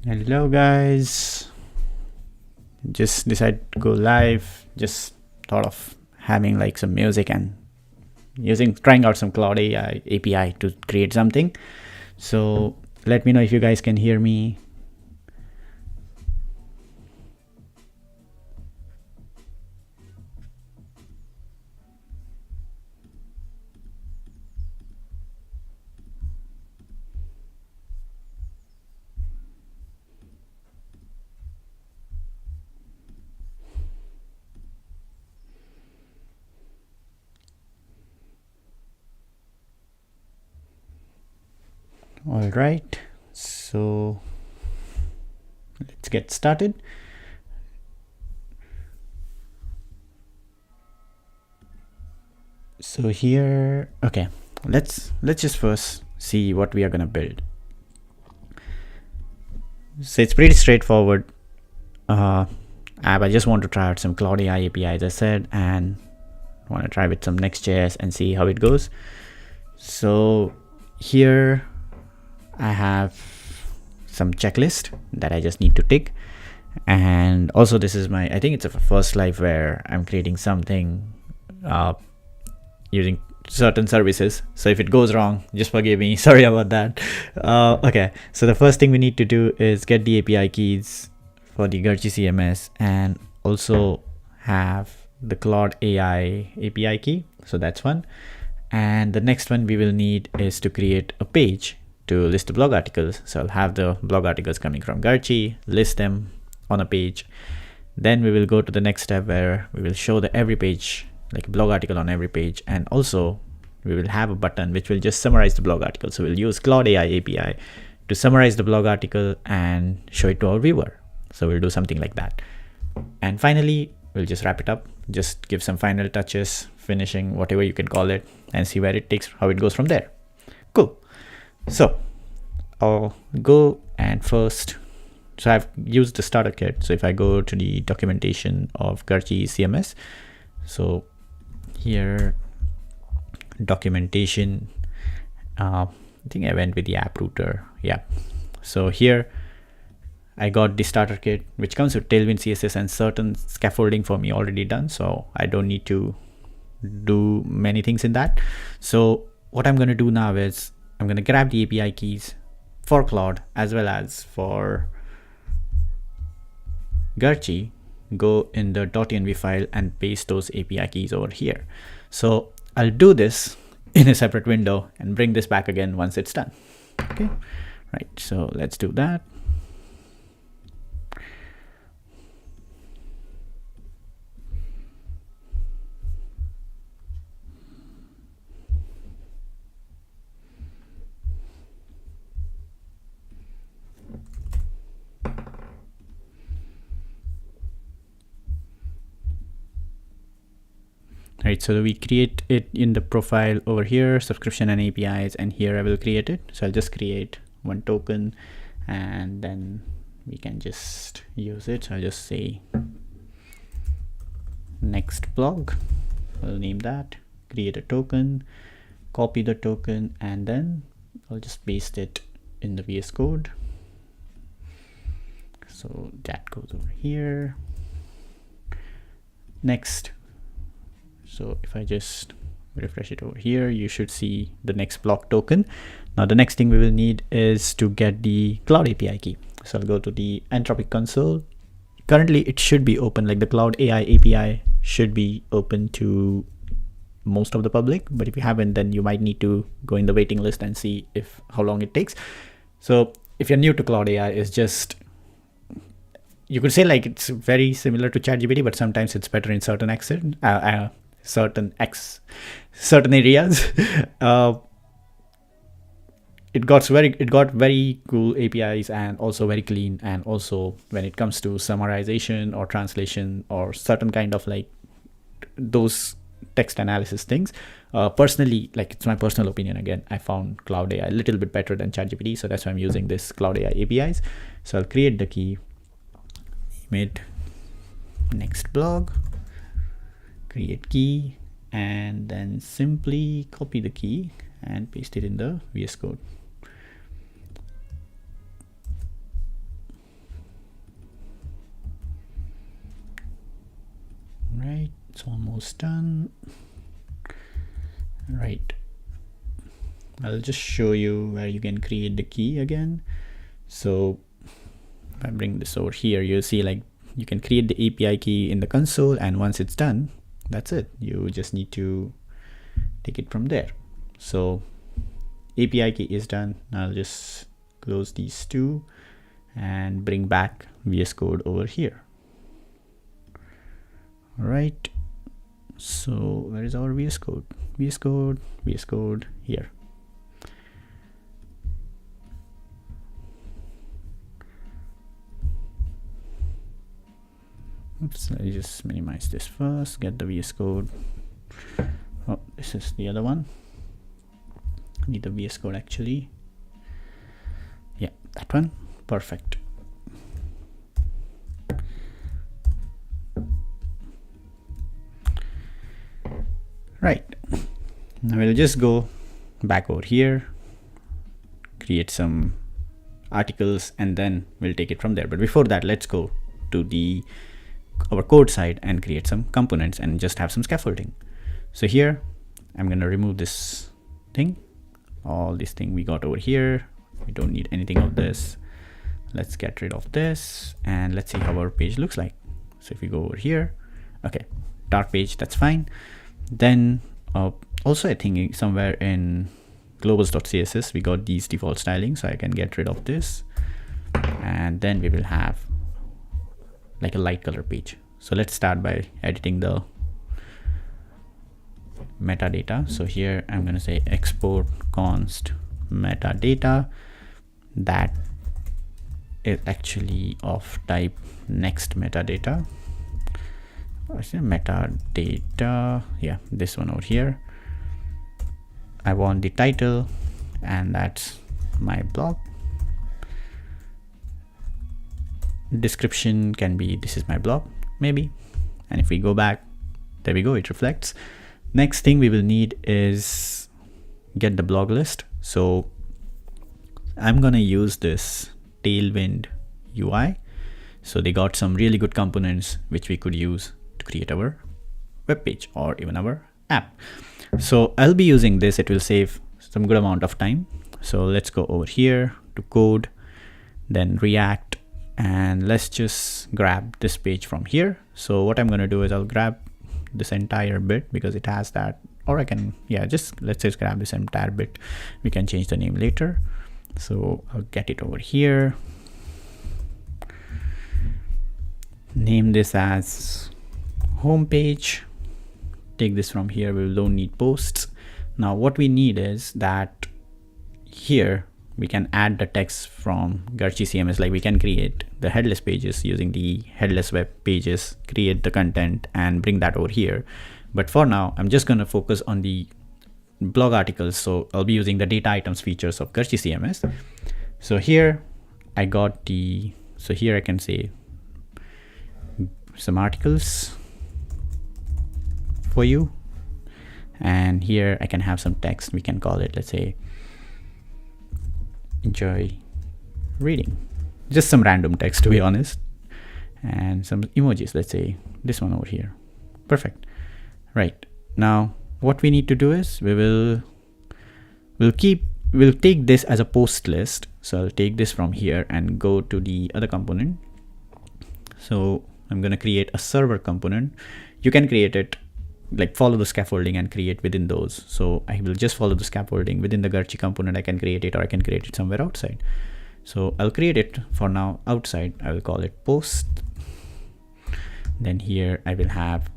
Hello guys, just decided to go live. Just thought of having like some music and trying out some Claude AI API to create something. So let me know if you guys can hear me. All right, so let's get started. So here, okay, let's just first see what we are gonna build. So it's pretty straightforward app. I just want to try out some Claude AI API, as I said, and want to try with some Next.js and see how it goes. So here I have some checklist that I just need to tick. And also this is I think it's a first live where I'm creating something using certain services. So if it goes wrong, just forgive me. Sorry about that. Okay, so the first thing we need to do is get the API keys for the Garchi CMS and also have the Claude AI API key. So that's one. And the next one we will need is to create a page to list the blog articles. So I'll have the blog articles coming from Garchi, list them on a page. Then we will go to the next step where we will show every page, like a blog article on every page. And also we will have a button which will just summarize the blog article. So we'll use Claude AI API to summarize the blog article and show it to our viewer. So we'll do something like that. And finally, we'll just wrap it up, just give some final touches, finishing, whatever you can call it, and see where it takes, how it goes from there. Cool. So I'll go and first, so I've used the starter kit. So if I go to the documentation of Garchi CMS, so here, documentation, I think I went with the app router. Yeah. So here I got the starter kit, which comes with Tailwind CSS and certain scaffolding for me already done. So I don't need to do many things in that. So what I'm going to do now is I'm going to grab the API keys for Claude as well as for Garchi, go in the .env file and paste those API keys over here. So I'll do this in a separate window and bring this back again once it's done. Okay, right, so let's do that. Right, so we create it in the profile over here, subscription and APIs, and here I will create it. So I'll just create one token and then we can just use it. So I'll just say next blog, I'll name that, create a token, copy the token, and then I'll just paste it in the VS Code. So that goes over here. Next. So if I just refresh it over here, you should see the next block token. Now the next thing we will need is to get the Claude API key. So I'll go to the Anthropic console. Currently it should be open, like the Claude AI API should be open to most of the public, but if you haven't, then you might need to go in the waiting list and see how long it takes. So if you're new to Claude AI, it's just, you could say like it's very similar to ChatGPT, but sometimes it's better in certain certain areas. It got very cool APIs and also very clean. And also when it comes to summarization or translation or certain kind of like those text analysis things, personally, like it's my personal opinion, again, I found Claude AI a little bit better than ChatGPT. So that's why I'm using this Claude AI APIs. So I'll create the key, name it next blog, create key, and then simply copy the key and paste it in the VS Code. It's almost done. Right. I'll just show you where you can create the key again. So if I bring this over here, you'll see like you can create the API key in the console, and once it's done, that's it. You just need to take it from there. So API key is done. I'll just close these two and bring back VS Code over here. All right. So where is our VS Code? VS Code, VS Code here. Oops, let me just minimize this first, get the VS Code. Oh, this is the other one. I need the VS Code actually. Yeah, that one. Perfect. Right. Now we'll just go back over here, create some articles, and then we'll take it from there. But before that, let's go to our code side and create some components and just have some scaffolding. So here, I'm going to remove this thing, all this thing we got over here. We don't need anything of this. Let's get rid of this and let's see how our page looks like. So if we go over here, okay, dark page, that's fine. Then also I think somewhere in globals.css, we got these default styling. So I can get rid of this and then we will have like a light color page. So let's start by editing the metadata. So here I'm going to say export const metadata that is actually of type next metadata. I say metadata, yeah, this one over here. I want the title and that's my blog. Description can be this is my blog maybe, and if we go back, there we go, it reflects. Next thing we will need is get the blog list. So I'm gonna use this Tailwind UI. So they got some really good components which we could use to create our web page or even our app. So I'll be using this, it will save some good amount of time. So let's go over here to code, then React, and let's just grab this page from here. So what I'm going to do is I'll grab this entire bit because it has that, or I can, yeah, let's just grab this entire bit. We can change the name later. So I'll get it over here. Name this as homepage. Take this from here. We don't need posts. Now what we need is that here we can add the text from Garchi CMS. Like we can create the headless pages using the headless web pages, create the content and bring that over here. But for now, I'm just going to focus on the blog articles. So I'll be using the data items features of Garchi CMS. So here I got so here I can say some articles for you. And here I can have some text. We can call it, let's say, enjoy reading. Just some random text, to be honest. And some emojis, let's say this one over here. Perfect. Right. Now what we need to do is we'll take this as a post list. So I'll take this from here and go to the other component. So I'm going to create a server component. You can create it, like follow the scaffolding and create within those. So I will just follow the scaffolding within the Garchi component. I can create it, or I can create it somewhere outside. So I'll create it for now outside. I will call it post. Then here I will have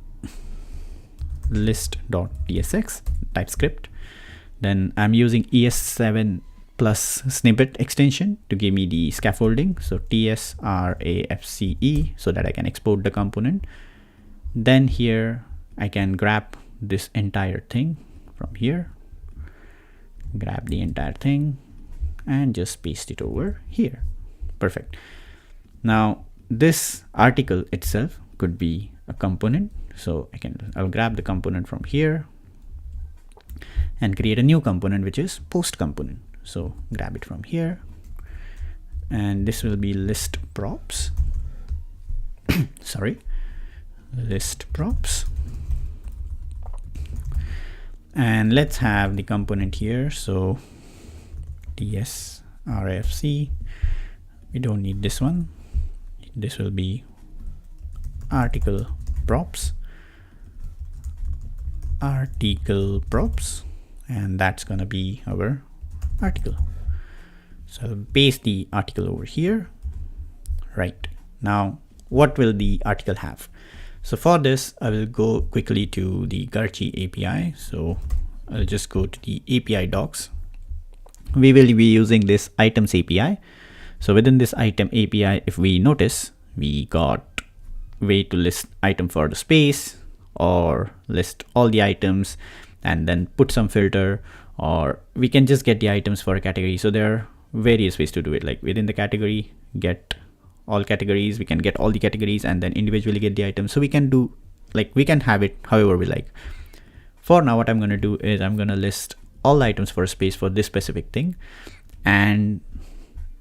list.tsx TypeScript. Then I'm using ES7 plus snippet extension to give me the scaffolding. So TSRAFCE, so that I can export the component. Then here I can grab this entire thing from here, grab the entire thing and just paste it over here. Perfect. Now this article itself could be a component. So I'll grab the component from here and create a new component, which is post component. So grab it from here and this will be list props. Sorry, list props. And let's have the component here. So tsrfc, we don't need this one. This will be article props, and that's gonna be our article. So I'll paste the article over here. Right, now what will the article have? So for this, I will go quickly to the Garchi API. So I'll just go to the API docs. We will be using this items API. So within this item API, if we notice, we got way to list item for the space, or list all the items and then put some filter, or we can just get the items for a category. So there are various ways to do it, like within the category, get all categories, we can get all the categories and then individually get the items. So we can do, like, we can have it however we like. For now, what I'm going to do is I'm going to list all the items for a space for this specific thing, and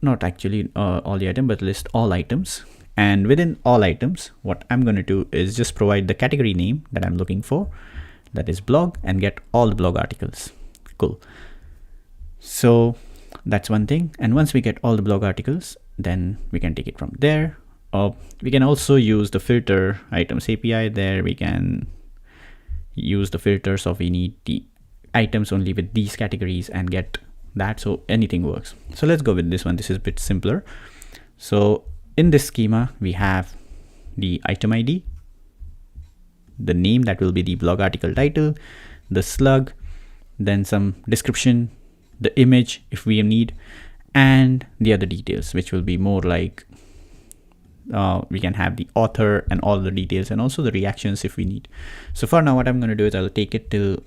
not actually all the item, but list all items. And within all items, what I'm going to do is just provide the category name that I'm looking for, that is blog, and get all the blog articles. Cool. So that's one thing. And once we get all the blog articles, then we can take it from there. We can also use the filter items API. There we can use the filters of we need the items only with these categories and get that. So anything works. So let's go with this one. This is a bit simpler. So in this schema, we have the item ID, the name that will be the blog article title, the slug, then some description, the image if we need, and the other details, which will be more like we can have the author and all the details, and also the reactions if we need. So for now, what I'm going to do is I'll take it till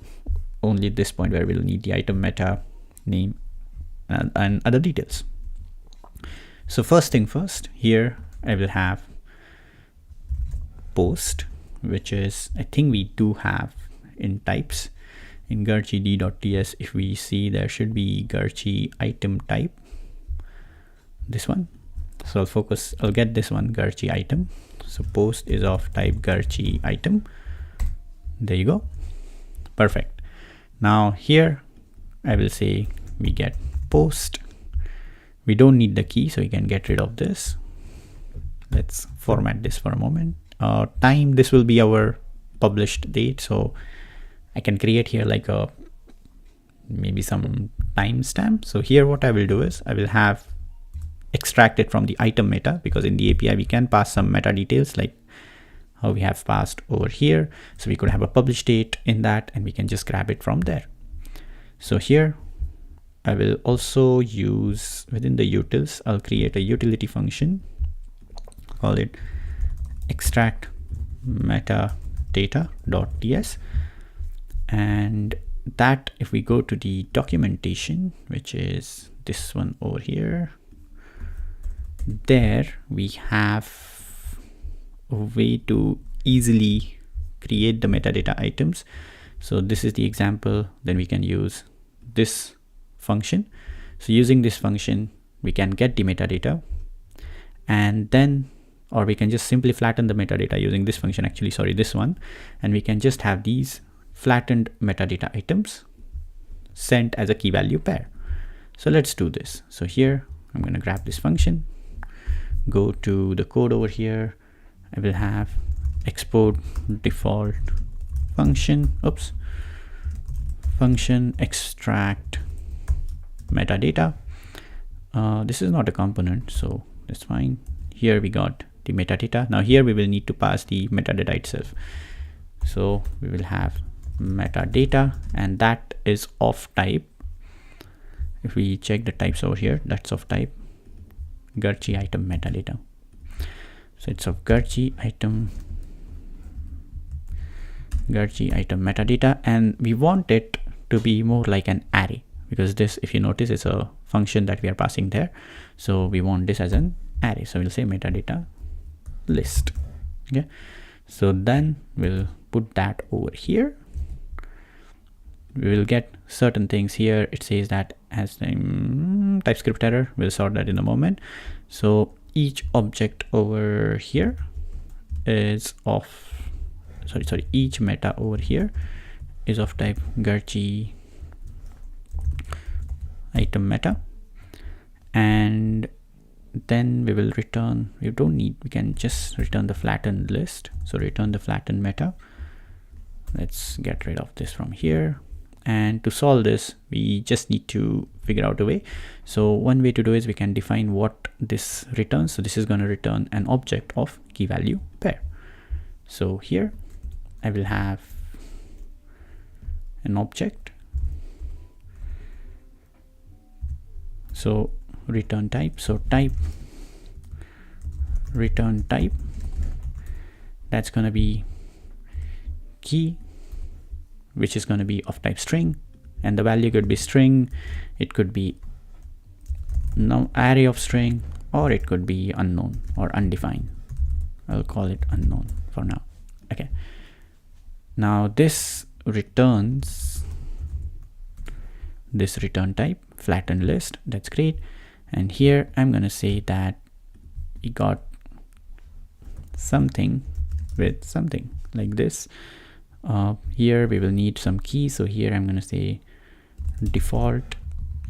only this point where we'll need the item meta, name, and other details. So first thing first, here I will have post, which is, I think we do have in types in Garchi d.ts. If we see, there should be Garchi item type, this one. So I'll get this one, Garchi item. So post is of type Garchi item. There you go. Perfect. Now here I will say we get post. We don't need the key, so we can get rid of this. Let's format this for a moment. Time, this will be our published date. So I can create here like a maybe some timestamp. So here what I will do is I will have extract it from the item meta, because in the API we can pass some meta details like how we have passed over here. So we could have a publish date in that, and we can just grab it from there. So here I will also use within the utils, I'll create a utility function, call it extract metadata.ts, and that if we go to the documentation, which is this one over here, there we have a way to easily create the metadata items. So this is the example. Then we can use this function. So using this function, we can get the metadata, and then, or we can just simply flatten the metadata using this function, actually, sorry, this one, and we can just have these flattened metadata items sent as a key value pair. So let's do this. So here I'm going to grab this function, go to the code over here. I will have export default function, function extract metadata. This is not a component, so that's fine. Here we got the metadata. Now here we will need to pass the metadata itself. So we will have metadata, and that is of type. If we check the types over here, that's of type Garchi item metadata. So it's of Garchi item metadata, and we want it to be more like an array, because this, if you notice, is a function that we are passing there. So we want this as an array. So we'll say metadata list. Okay. So then we'll put that over here. We will get certain things here. It says that as the TypeScript error. We'll sort that in a moment. So each object over here is of, each meta over here is of type Garchi item meta, and then we will return, we can just return the flattened list. So return the flattened meta. Let's get rid of this from here. And to solve this, we just need to figure out a way. So one way to do is we can define what this returns. So this is going to return an object of key value pair. So here I will have an object. So return type, so type return type, that's going to be key, which is going to be of type string, and the value could be string, it could be no array of string, or it could be unknown or undefined. I'll call it unknown for now. Okay, now this returns this return type flattened list. That's great. And here I'm going to say that we got something with something like this. Here we will need some key, so here I'm going to say default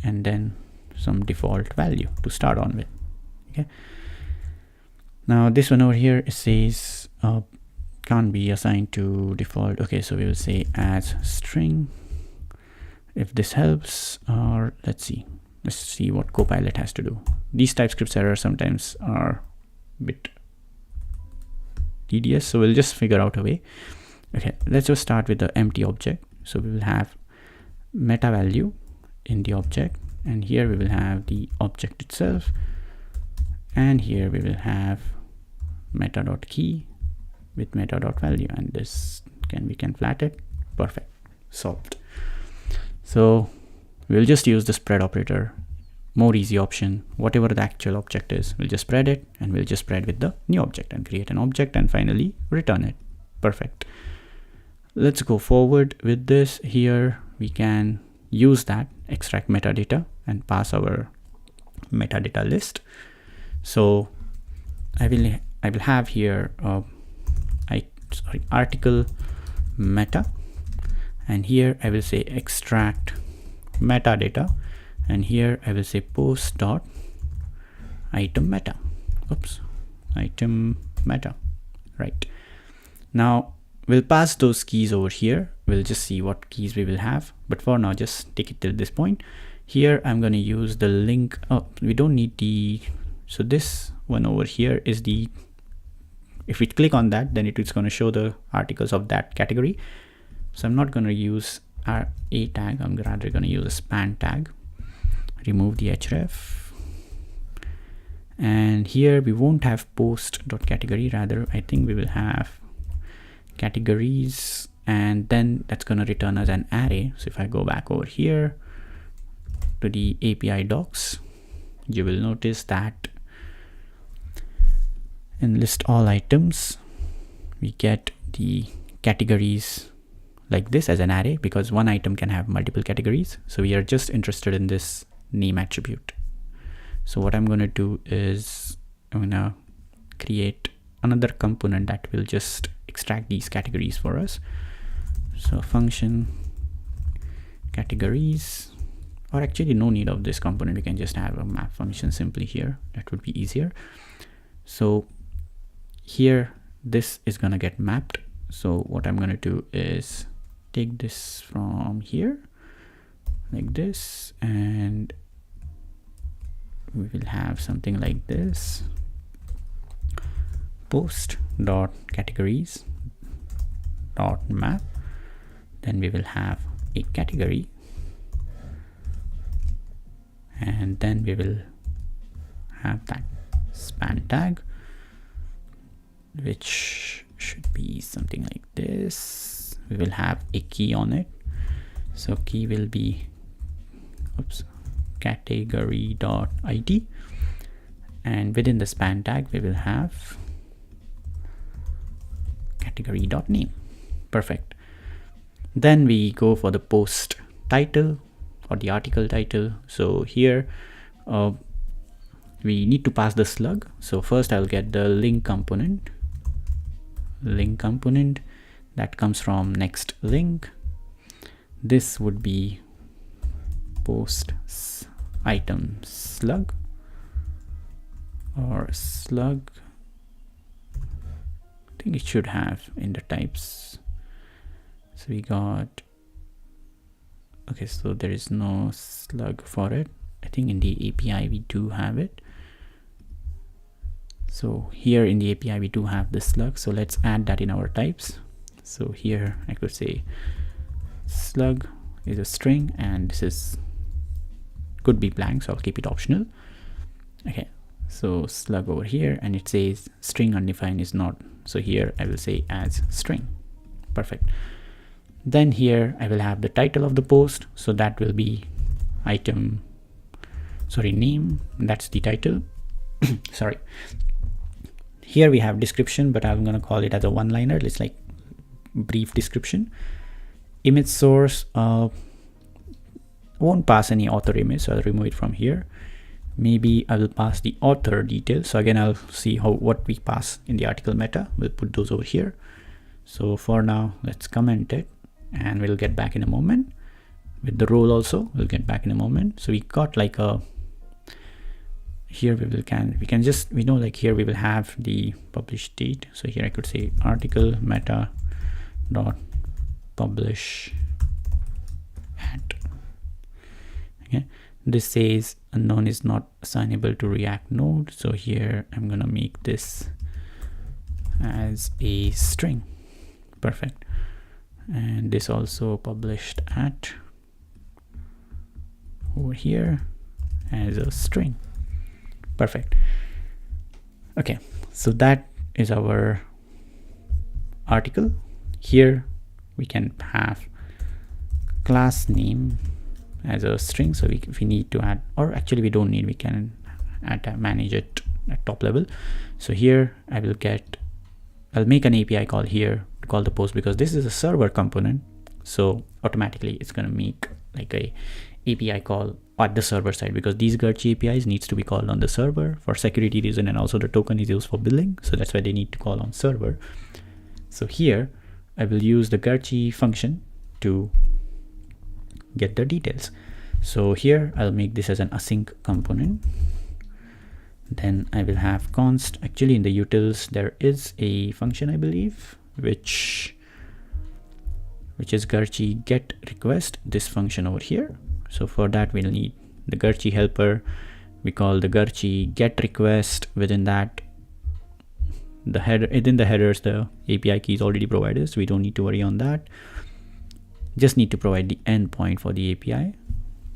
and then some default value to start on with. Okay, now this one over here, it says can't be assigned to default. Okay, so we will say as string, if this helps, or let's see what Copilot has to do. These TypeScript errors sometimes are a bit tedious, so we'll just figure out a way. Okay, let's just start with the empty object. So we will have meta value in the object, and here we will have the object itself, and here we will have meta.key with meta.value, and this we can flat it. Perfect, solved. So we'll just use the spread operator, more easy option. Whatever the actual object is, we'll just spread it, and we'll just spread with the new object and create an object and finally return it. Perfect. Let's go forward with this. Here we can use that, extract metadata and pass our metadata list. So I will have here article meta, and here I will say extract metadata, and here I will say post dot item meta. Oops, item meta. Right, now we'll pass those keys over here. We'll just see what keys we will have, but for now just take it till this point. Here I'm going to use the link. Oh, we don't need the, so this one over here is the, if we click on that, then it's going to show the articles of that category. So I'm not going to use a tag, I'm rather going to use a span tag. Remove the href, and here we won't have post.category, rather I think we will have categories, and then that's going to return as an array. So if I go back over here to the API docs, you will notice that in list all items we get the categories like this as an array, because one item can have multiple categories. So we are just interested in this name attribute. So what I'm going to do is I'm going to create another component that will just extract these categories for us. So function categories, or actually no need of this component, we can just have a map function simply here, that would be easier. So here this is going to get mapped. So what I'm going to do is take this from here like this, and we will have something like this, post dot categories dot map. Then we will have a category, and then we will have that span tag, which should be something like this. We will have a key on it, so key will be category.id, and within the span tag we will have category.name. Perfect. Then we go for the post title or the article title. So here we need to pass the slug. So first I'll get the link component that comes from next link, this would be post item slug or slug. I think it should have in the types. So we got, okay, so there is no slug for it. I think in the API we do have it. So here in the API we do have the slug, so let's add that in our types. So here I could say slug is a string, and this is could be blank, so I'll keep it optional. Okay, so slug over here, and it says string undefined is not, so here I will say as string. Perfect. Then here I will have the title of the post, so that will be item, sorry, name, that's the title. Sorry. Here we have description, but I'm going to call it as a one-liner. It's like brief description. Image source, won't pass any author image, so I'll remove it from here. Maybe I will pass the author details. So again, I'll see what we pass in the article meta. We'll put those over here. So for now, let's comment it, and we'll get back in a moment. With the role also, we'll get back in a moment. So we got like a, here we know like here we will have the publish date. So here I could say article meta dot publish at. Okay, this says unknown is not assignable to React node. So here I'm gonna make this as a string. Perfect. And this also published at over here as a string. Perfect. Okay, so that is our article. Here we can have class name as a string. So if we need to add, or actually we don't need, we can manage it at top level. So here I'll make an API call here to call the post, because this is a server component. So automatically it's going to make like a API call at the server side, because these Garchi APIs needs to be called on the server for security reason, and also the token is used for billing. So that's why they need to call on server. So here I will use the Garchi function to get the details. So here I'll make this as an async component. Then I will have const, actually in the utils there is a function I believe which is Garchi get request, this function over here. So for that we'll need the Garchi helper. We call the Garchi get request. Within that, the header, within the headers, the API key is already provided, so we don't need to worry on that. Just need to provide the endpoint for the API,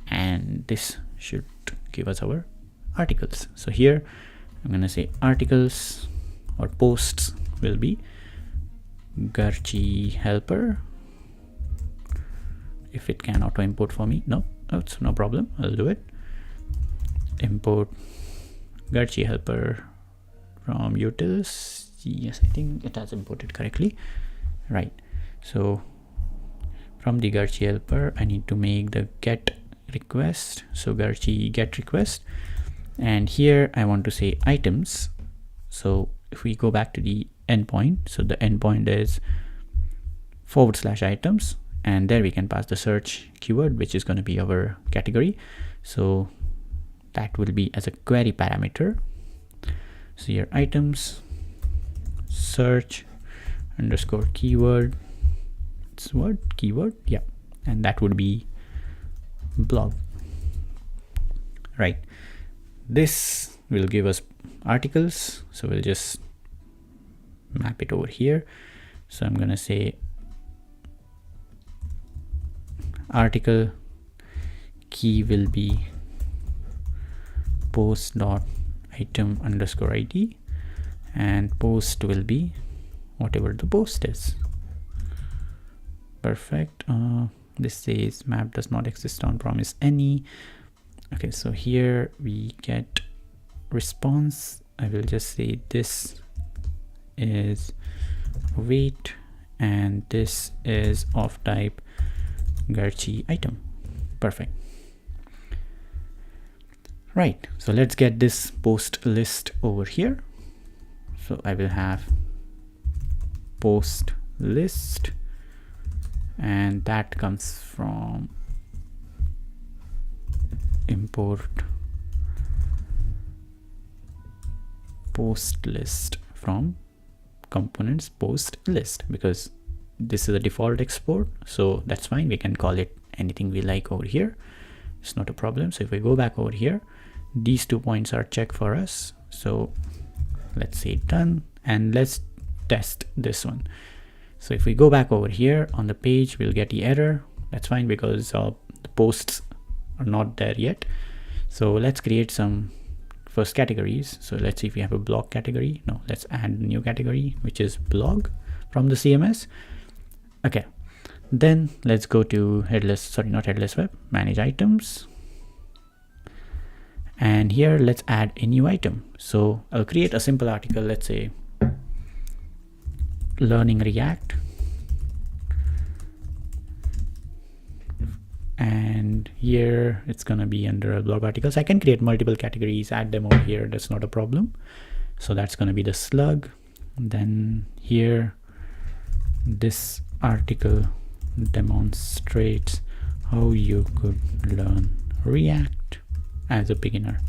and this should give us our articles. So here I'm gonna say articles or posts will be Garchi helper. If it can auto import for me, no, it's no problem, I'll do it. Import Garchi helper from utils. Yes, I think it has imported correctly, right? So from the Garchi helper I need to make the get request, so Garchi get request, and here I want to say items. So if we go back to the endpoint, so the endpoint is /items, and there we can pass the search keyword, which is going to be our category. So that will be as a query parameter. So here items search underscore keyword, it's what keyword, yeah, and that would be blog, right? This will give us articles, so we'll just map it over here. So I'm gonna say article key will be post dot item underscore id, and post will be whatever the post is. Perfect. This says map does not exist on promise any. Okay, so here we get response. I will just say this is weight and this is of type Garchi item. Perfect. Right, so let's get this post list over here. So I will have post list, and that comes from import post list from components post list, because this is a default export, so that's fine. We can call it anything we like over here. It's not a problem. So if we go back over here, these 2 points are checked for us. So let's say done, and let's test this one. So if we go back over here on the page, we'll get the error. That's fine, because the posts are not there yet. So let's create some first categories. So let's see if we have a blog category. No, let's add a new category, which is blog from the CMS. Okay, then let's go to not headless web, manage items. And here let's add a new item. So I'll create a simple article. Let's say learning React. And here it's gonna be under a blog articles. I can create multiple categories, add them over here. That's not a problem. So that's gonna be the slug. Then here, this article demonstrates how you could learn React as a beginner.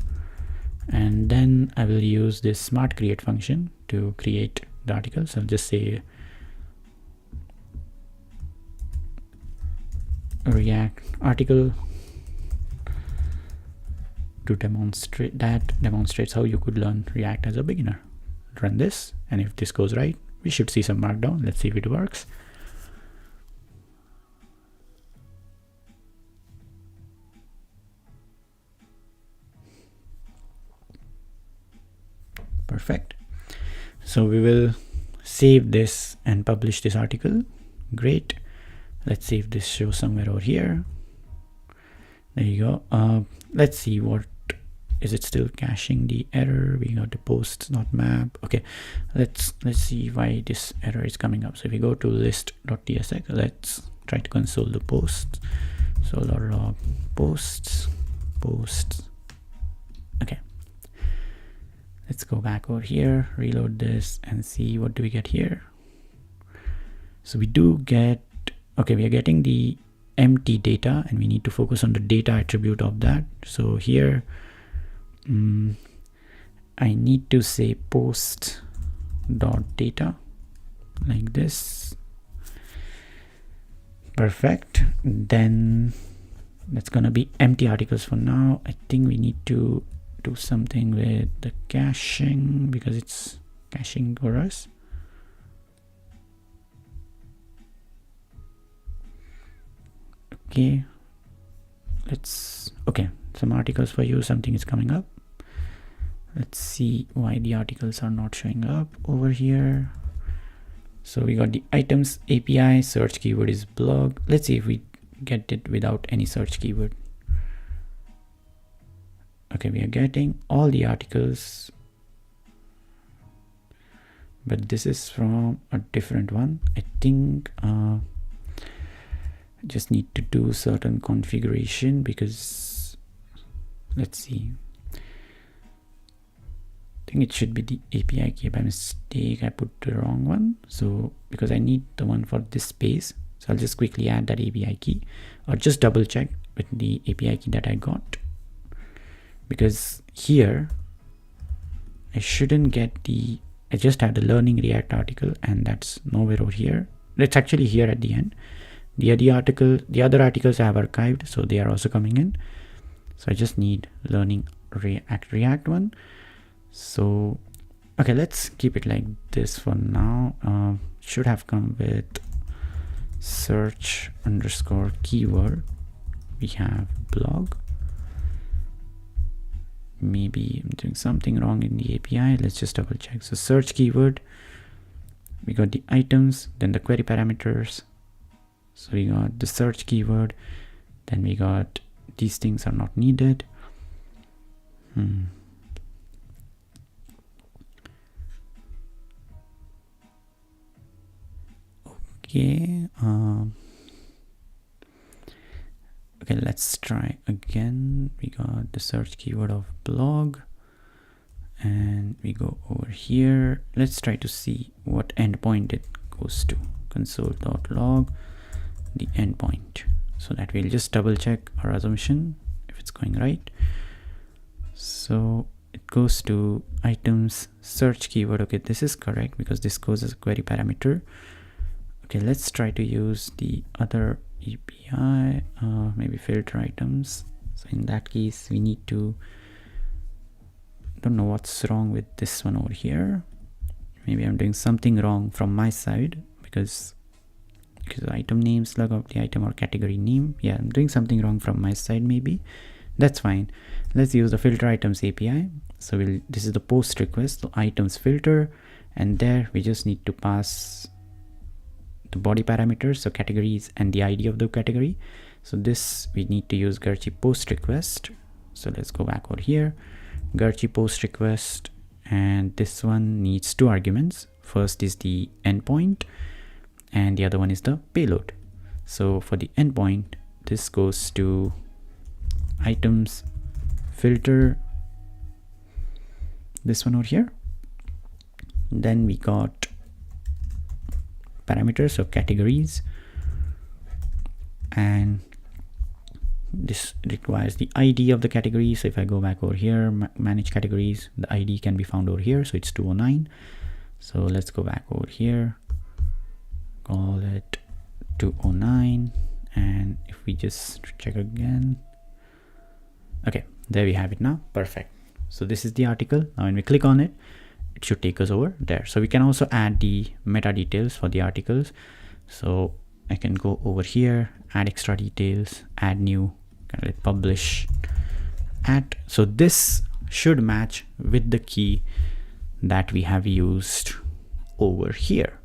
And then I will use this smart create function to create the article. So I'll just say React article to demonstrates how you could learn React as a beginner. Run this, and if this goes right, we should see some markdown. Let's see if it works. Perfect. So we will save this and publish this article. Great. Let's see if this shows somewhere over here. There you go. Let's see, what is it still caching the error? We got the posts not map. Okay, let's see why this error is coming up. So if we go to list.tsx, let's try to console the posts. So log posts. Okay, let's go back over here, reload this, and see what do we get here. So we do get, okay, we are getting the empty data, and we need to focus on the data attribute of that. So here I need to say post dot data like this. Perfect. Then that's gonna be empty articles for now. I think we need to do something with the caching, because it's caching for us. Okay, okay, some articles for you, something is coming up. Let's see why the articles are not showing up over here. So we got the items API, search keyword is blog. Let's see if we get it without any search keyword. Okay, we are getting all the articles, but this is from a different one. I think just need to do certain configuration, because let's see, I think it should be the API key. By mistake I put the wrong one, so because I need the one for this space, so I'll just quickly add that API key, or just double check with the API key that I got, because here I shouldn't get the, I just have the learning React article, and that's nowhere over here. It's actually here at the end. The other articles I have archived, so they are also coming in. So I just need learning React one. So okay, let's keep it like this for now. Should have come with search underscore keyword. We have blog. Maybe I'm doing something wrong in the API. Let's just double check. So search keyword, we got the items, then the query parameters. So we got the search keyword, then we got these things are not needed. Okay. Okay, let's try again. We got the search keyword of blog, and we go over here. Let's try to see what endpoint it goes to. Console.log. the endpoint, so that we'll just double check our assumption if it's going right. So it goes to items search keyword. Okay, this is correct because this goes as a query parameter. Okay, let's try to use the other API, maybe filter items. So in that case, we need to, don't know what's wrong with this one over here. Maybe I'm doing something wrong from my side because item name slug of the item or category name. Yeah, I'm doing something wrong from my side maybe. That's fine. Let's use the filter items API. So this is the post request, so items filter, and there we just need to pass the body parameters, so categories and the ID of the category. So this we need to use Garchi post request. So let's go back over here, Garchi post request, and this one needs two arguments. First is the endpoint and the other one is the payload. So for the endpoint, this goes to items filter, this one over here. Then we got parameters, so categories, and this requires the ID of the category. So if I go back over here, manage categories, the ID can be found over here, so it's 209. So let's go back over here, call it 209, and if we just check again, okay, there we have it now. Perfect. So this is the article. Now when we click on it, it should take us over there. So we can also add the meta details for the articles. So I can go over here, add extra details, add new, kind of like publish at. So this should match with the key that we have used over here,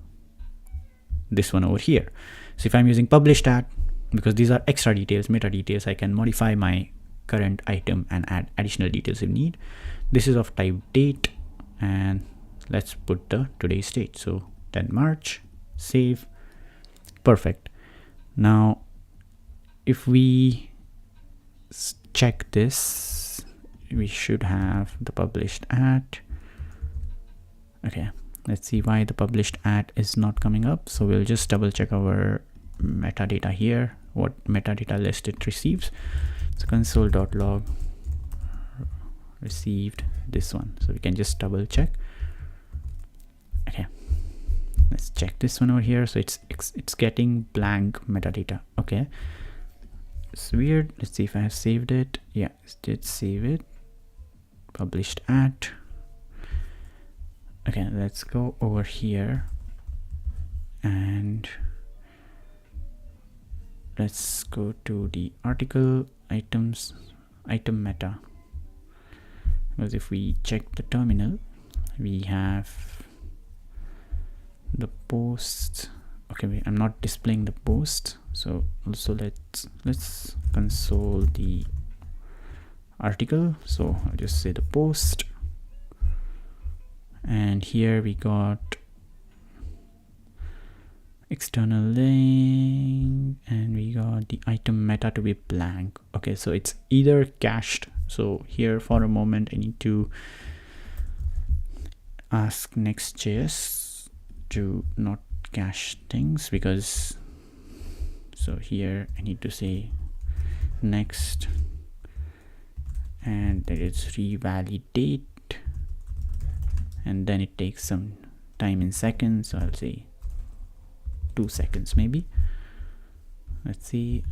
this one over here. So if I'm using published at, because these are extra details, meta details, I can modify my current item and add additional details if need. This is of type date, and let's put the today's date, so 10 March, save. Perfect. Now if we check this, we should have the published at. Okay, let's see why the published at is not coming up. So we'll just double check our metadata here, what metadata list it receives. So console.log received this one, so we can just double check. Okay, let's check this one over here. So it's getting blank metadata. Okay, it's weird. Let's see if I have saved it. Yeah, it did save it. Published at. Okay, let's go over here and let's go to the article items, item meta, because if we check the terminal, we have the post. Okay, I'm not displaying the post, so also let's console the article. So I'll just say the post, and here we got external link, and we got the item meta to be blank. Okay, so it's either cached. So here for a moment I need to ask Next.js to not cache things, because so here I need to say next, and then it's revalidate, and then it takes some time in seconds, so I'll say 2 seconds maybe. Let's see.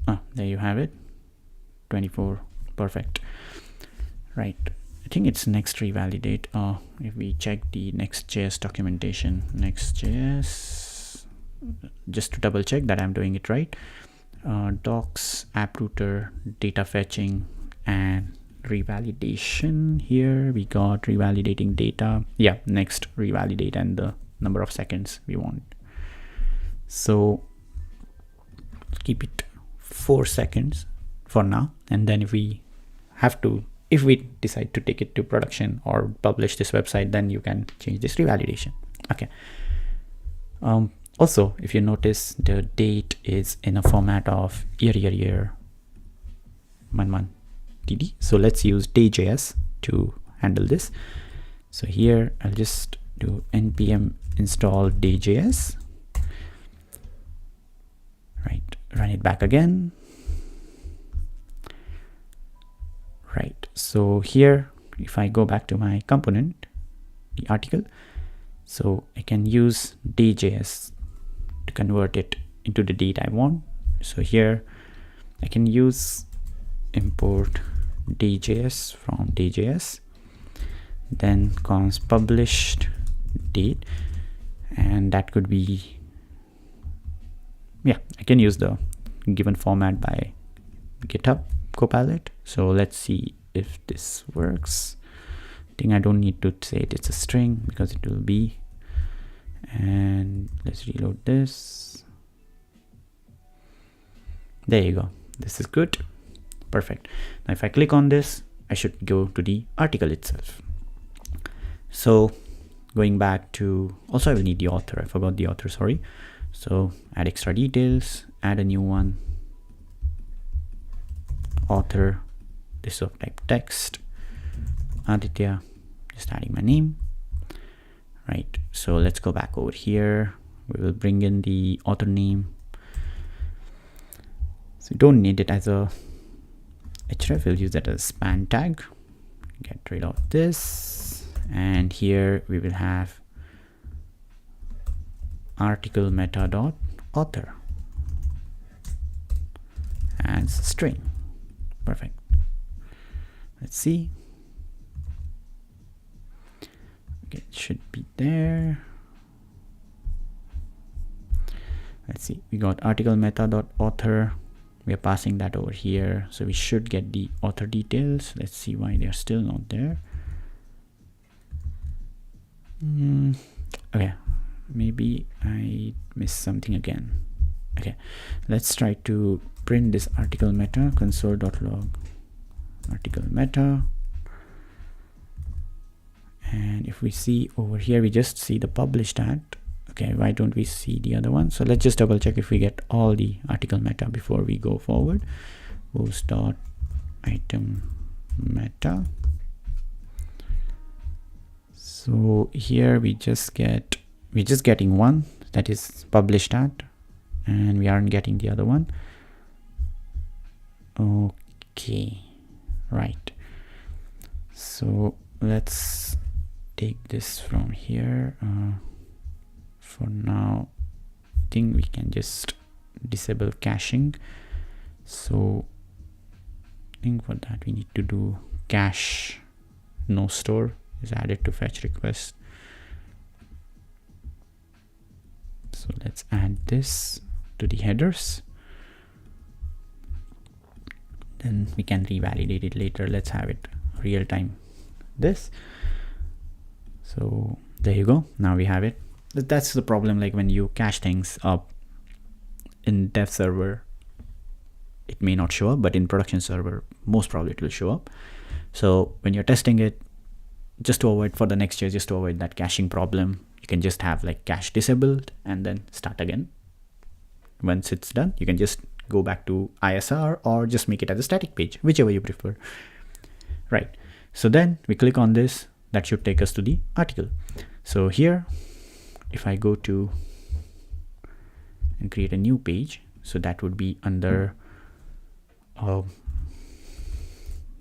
Oh, there you have it, 24. Perfect. Right, I think it's next revalidate. If we check the Next.js documentation, Next.js, just to double check that I'm doing it right, docs, app router, data fetching, and revalidation. Here we got revalidating data. Yeah, next revalidate and the number of seconds we want. So keep it 4 seconds for now, and then if we decide to take it to production or publish this website, then you can change this revalidation. Okay. Also, if you notice, the date is in a format of year, month, dd. So let's use day.js to handle this. So here I'll just do npm install day.js, run it back again. Right, so here if I go back to my component, the article, so I can use DJS to convert it into the date I want. So here I can use import DJS from DJS, then const published date, and that could be, yeah, I can use the given format by GitHub Copilot. So let's see if this works. I think I don't need to say it's a string because it will be. And let's reload this. There you go. This is good. Perfect. Now if I click on this, I should go to the article itself. So going back to, also I will need the author. I forgot the author, sorry. So add extra details, add a new one. Author, this of type text, Aditya, just adding my name. Right, so let's go back over here. We will bring in the author name. So you don't need it as a href, we'll use that as a span tag. Get rid of this, and here we will have article meta dot author as string. Perfect. Let's see. Okay, it should be there. Let's see. We got article meta dot author. We are passing that over here, so we should get the author details. Let's see why they are still not there. Okay, maybe I missed something again. Okay, let's try to print this article meta console.log article meta, and if we see over here, we just see the published at. Okay, why don't we see the other one? So let's just double check if we get all the article meta before we go forward. Post dot item meta. So here we're just getting one, that is published at, and we aren't getting the other one. Okay, right. So let's take this from here. For now, I think we can just disable caching. So I think for that we need to do cache no store is added to fetch request. So let's add this to the headers. Then we can revalidate it later. Let's have it real time this. So there you go. Now we have it. That's the problem, like when you cache things up in dev server, it may not show up, but in production server, most probably it will show up. So when you're testing it, just to avoid for the next year, just to avoid that caching problem, you can just have like cache disabled and then start again. Once it's done, you can just go back to ISR or just make it as a static page, whichever you prefer. Right. So then we click on this, that should take us to the article. So here, if I go to and create a new page, so that would be under,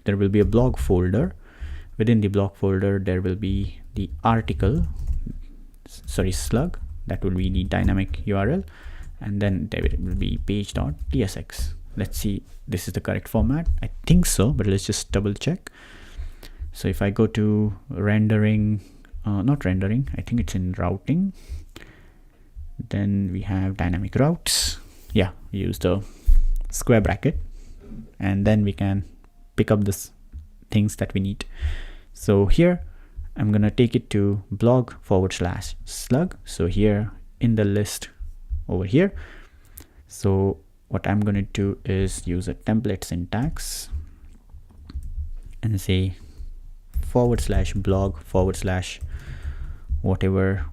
there will be a blog folder. Within the blog folder, there will be the article, sorry, slug, that will be the dynamic URL. And then there will be page.tsx. Let's see, this is the correct format. I think so, but let's just double check. So if I go to rendering, not rendering, I think it's in routing. Then we have dynamic routes. Yeah, we use the square bracket, and then we can pick up this things that we need. So here, I'm gonna take it to blog/slug. So here in the list over here. So what I'm going to do is use a template syntax and say /blog/ whatever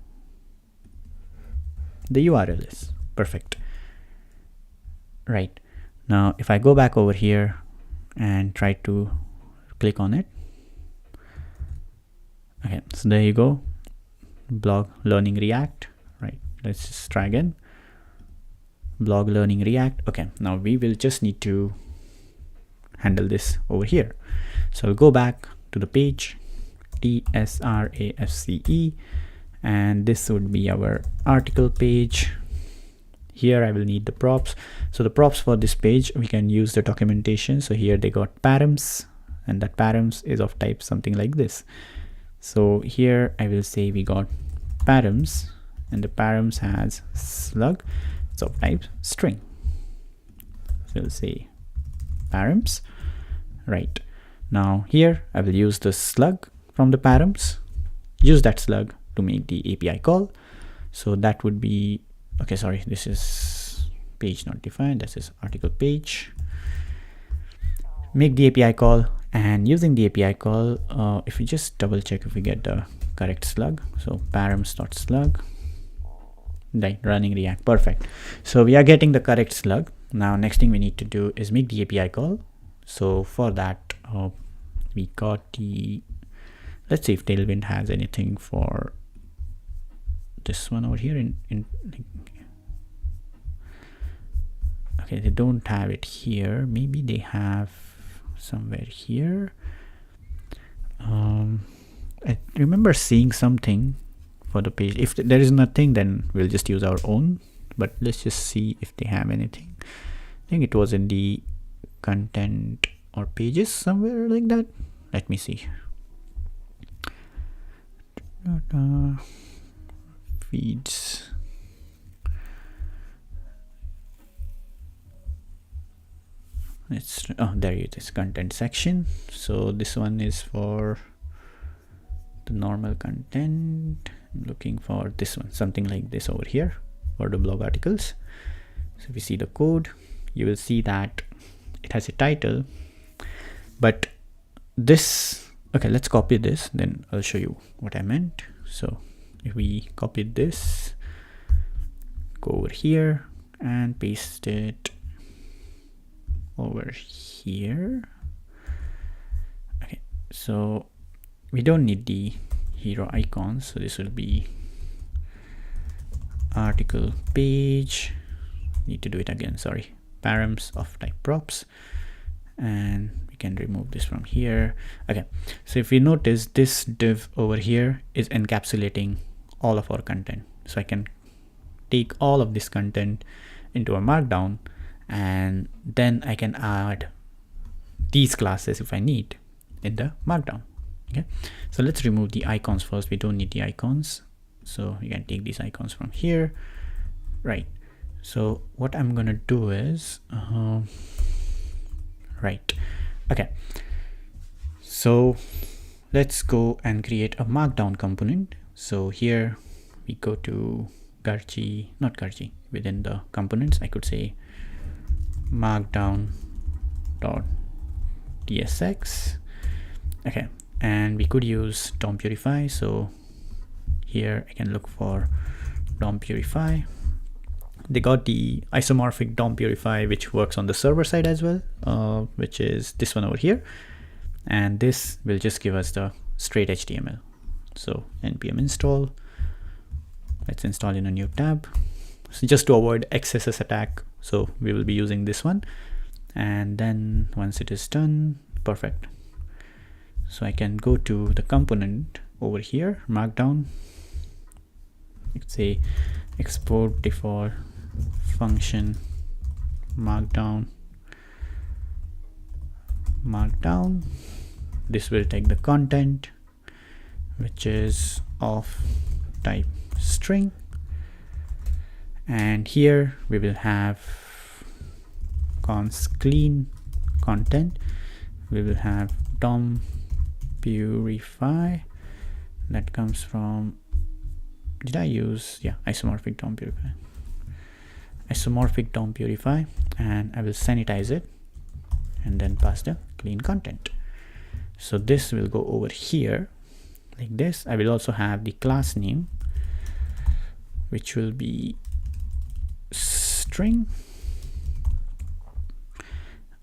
the URL is. Perfect. Right. Now if I go back over here and try to click on it. Okay, so there you go. Blog learning React. Right. Let's just try again. blog learning React. Okay, now we will just need to handle this over here. So I'll go back to the page, TSRAFCE, and this would be our article page. Here I will need the props. So the props for this page, we can use the documentation. So here they got params, and that params is of type something like this. So here I will say we got params, and the params has slug, it's of type string. So we'll say params. Right, now here I will use the slug from the params, use that slug to make the API call. So that would be, okay, sorry, this is page not defined, this is article page. Make the API call, and using the API call, if we just double check if we get the correct slug, so params.slug, right, running React, perfect. So we are getting the correct slug. Now next thing we need to do is make the API call. So for that, we got the, let's see if Tailwind has anything for this one over here okay, they don't have it here. Maybe they have somewhere here. I remember seeing something for the page. If there is nothing, then we'll just use our own, but let's just see if they have anything. I think it was in the content or pages somewhere like that. Let me see. Feeds. It's, oh, there it is, content section. So this one is for the normal content. I'm looking for this one, something like this over here for the blog articles. So if we see the code, you will see that it has a title, but this, okay, let's copy this, then I'll show you what I meant. So if we copy this, go over here and paste it over here. Okay, so we don't need the hero icons, so this will be article page. Need to do it again, sorry, params of type props, and we can remove this from here. Okay, so if we notice, this div over here is encapsulating all of our content. So I can take all of this content into a markdown, and then I can add these classes if I need in the markdown. Okay, so let's remove the icons first. We don't need the icons, so you can take these icons from here. Right, so what I'm gonna do is right, okay, so let's go and create a markdown component. So here we go to Garchi, not Garchi, within the components I could say markdown.tsx. okay, and we could use DOM purify. So here I can look for DOM purify. They got the isomorphic DOM purify, which works on the server side as well, which is this one over here, and this will just give us the straight HTML. So npm install, let's install in a new tab. So just to avoid XSS attack, so we will be using this one, and then once it is done, perfect. So I can go to the component over here, markdown, let's say export default function markdown. This will take the content, which is of type string, and here we will have const clean content. We will have DOM purify, that comes from, did I use, yeah, isomorphic DOM purify, and I will sanitize it and then pass the clean content. So this will go over here like this. I will also have the class name, which will be string.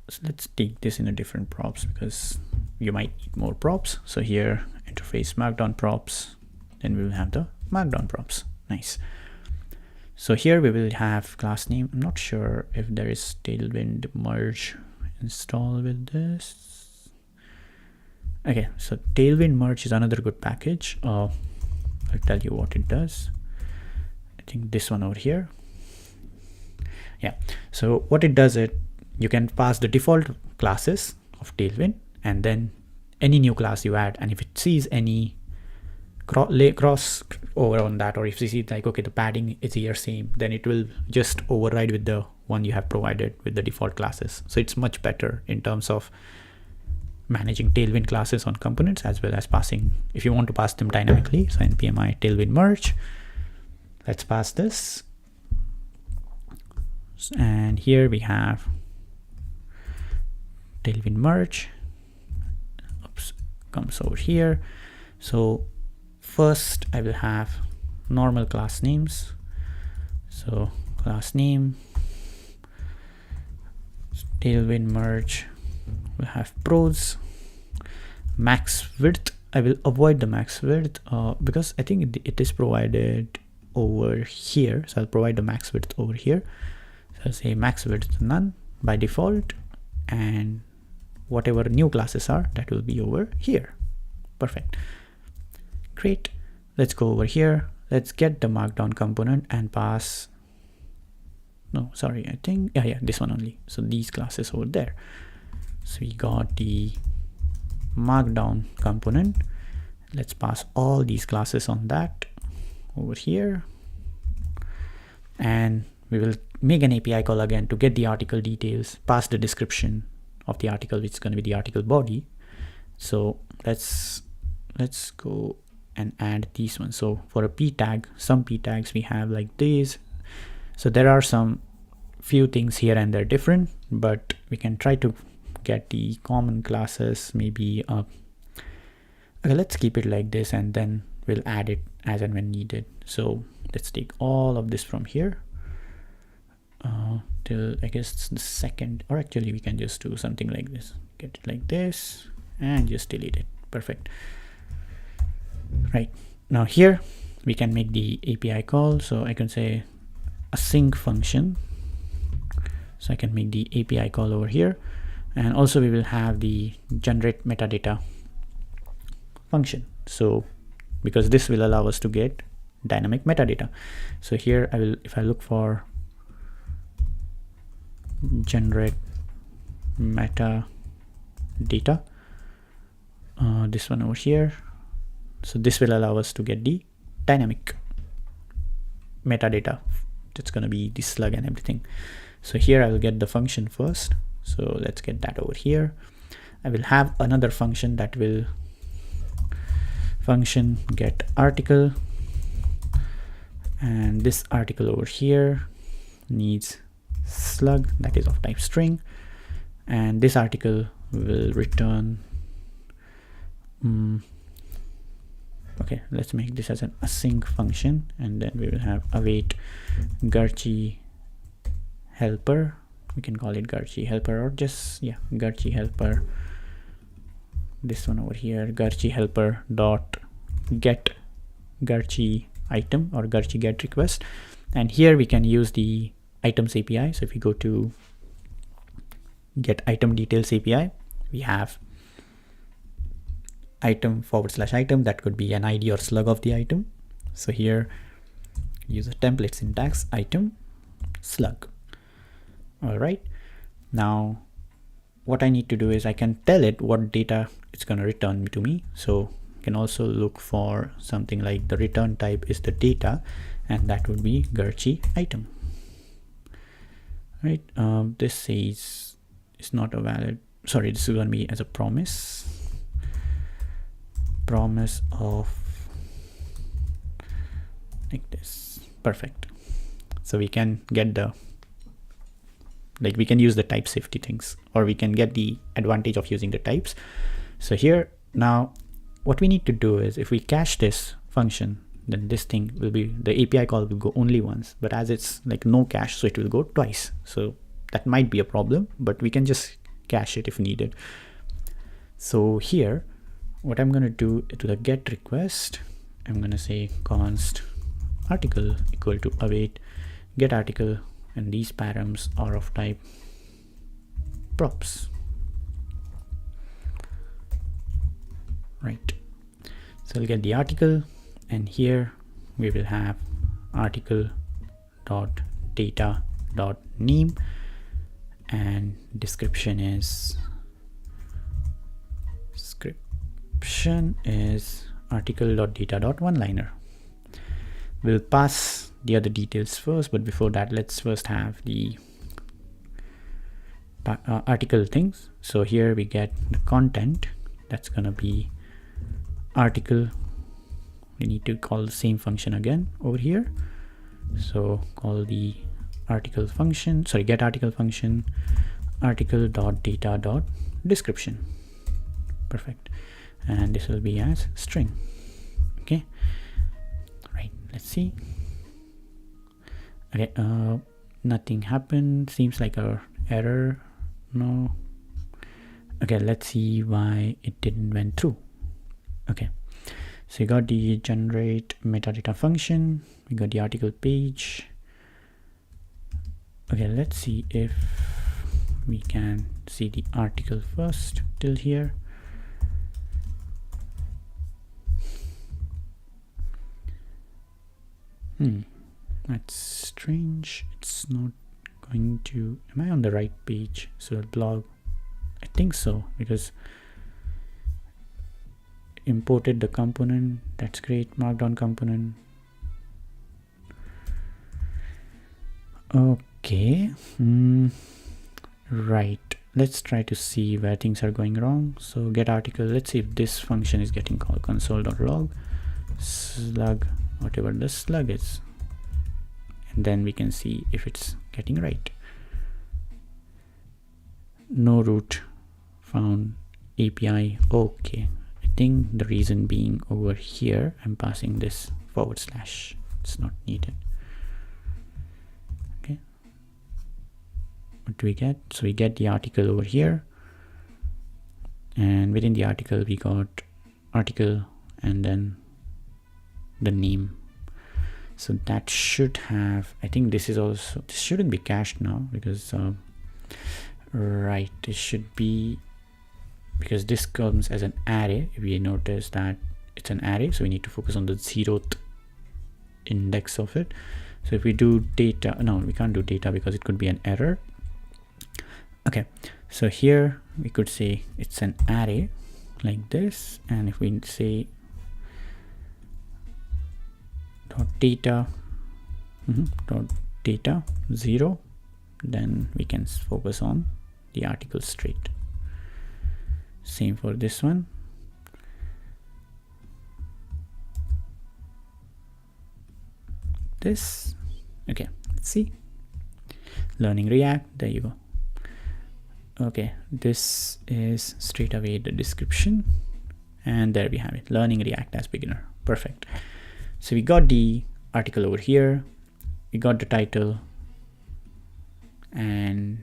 So let's take this in a different props because you might need more props. So here interface markdown props, then we will have the markdown props. Nice. So here we will have class name. I'm not sure if there is Tailwind merge install with this. Okay, so Tailwind merge is another good package. I'll tell you what it does. I think this one over here. Yeah, so what it does, you can pass the default classes of Tailwind, and then any new class you add, and if it sees any cross over on that, or if you see like, okay, the padding is here same, then it will just override with the one you have provided with the default classes. So it's much better in terms of managing Tailwind classes on components, as well as passing, if you want to pass them dynamically. So npmi Tailwind merge, let's pass this. And here we have Tailwind merge. Oops, comes over here. So first I will have normal class names. So class name, Tailwind merge, we'll have pros, max width. I will avoid the max width because I think it is provided over here. So I'll provide the max width over here. So I'll say max width none by default, and whatever new classes are, that will be over here. Perfect. Great. Let's go over here. Let's get the markdown component and pass. No, sorry, I think, yeah, this one only. So these classes over there. So we got the markdown component. Let's pass all these classes on that over here. And we will make an API call again to get the article details, pass the description of the article, which is going to be the article body. So let's go and add these ones. So for a p tag, some p tags we have like these. So there are some few things here and they're different, but we can try to get the common classes maybe up. Okay, let's keep it like this, and then we'll add it as and when needed. So let's take all of this from here till I guess the second, or actually we can just do something like this, get it like this and just delete it. Perfect. Right, now here we can make the API call. So I can say async function. So I can make the API call over here, and also we will have the generate metadata function. So because this will allow us to get dynamic metadata. So here I will, if I look for generate metadata, this one over here. So this will allow us to get the dynamic metadata. That's going to be the slug and everything. So here I will get the function first. So let's get that over here. I will have another function that will function get article, and this article over here needs slug that is of type string, and this article will return okay, let's make this as an async function, and then we will have await Garchi helper. We can call it Garchi helper, or just, yeah, Garchi helper. This one over here, Garchi helper dot get Garchi item, or Garchi get request. And here we can use the items API. So if we go to get item details API, we have item / item. That could be an ID or slug of the item. So here use a template syntax, item slug. All right, now what I need to do is I can tell it what data it's going to return to me. So I can also look for something like the return type is the data, and that would be Garchi item. Right, this says it's not a valid, sorry, this is going to be as a promise of like this. Perfect. So we can get the, like, we can use the type safety things, or we can get the advantage of using the types. So here now what we need to do is, if we cache this function, then this thing will be, the API call will go only once, but as it's like no cache, so it will go twice. So that might be a problem, but we can just cache it if needed. So here what I'm going to do to the get request, I'm going to say const article equal to await get article, and these params are of type props. Right, so we'll get the article, and here we will have article dot data dot name, and description is article dot data dot one liner. We'll pass the other details first, but before that, let's first have the article things. So here we get the content. That's gonna be article. We need to call the same function again over here. So call the article function, sorry, get article function, article dot data dot description. Perfect. And this will be as string. Okay, right, let's see. Okay, nothing happened, seems like a error. No. Okay, let's see why it didn't went through. Okay, so you got the generate metadata function, we got the article page. Okay, let's see if we can see the article first till here. That's strange. It's not going to, am I on the right page? So blog, I think so, because imported the component. That's great. Markdown component. Okay, right, let's try to see where things are going wrong. So get article, let's see if this function is getting called console.log slug, whatever the slug is, and then we can see if it's getting right. No root found API. Okay, I think the reason being over here I'm passing this / it's not needed. Okay, what do we get? So we get the article over here, and within the article we got article and then the name. So that should have, I think this is also, this shouldn't be cached now because right, it should be, because this comes as an array. We notice that it's an array, so we need to focus on the 0th index of it. So if we do data, no, we can't do data because it could be an error. Okay, so here we could say it's an array like this, and if we say dot data dot data 0, then we can focus on the article straight. Same for this one. This, okay, let's see. Learning React, there you go. Okay, this is straight away the description, and there we have it, learning React as beginner. Perfect. So we got the article over here, we got the title, and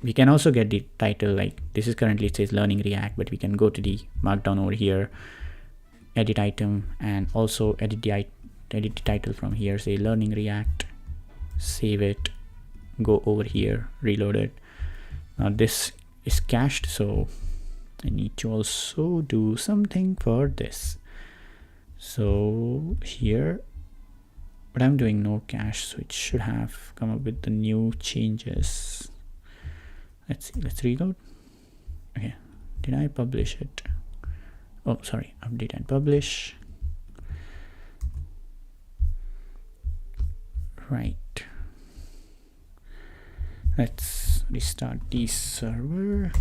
we can also get the title, like this is currently, it says learning React, but we can go to the markdown over here, edit item, and also edit the title from here, say learning React, save it, go over here, reload it. Now this is cached, so I need to also do something for this. So here, but I'm doing no cache, so it should have come up with the new changes. Let's see, let's reload. Okay, did I publish it? Oh, sorry, update and publish. Right, let's restart the server.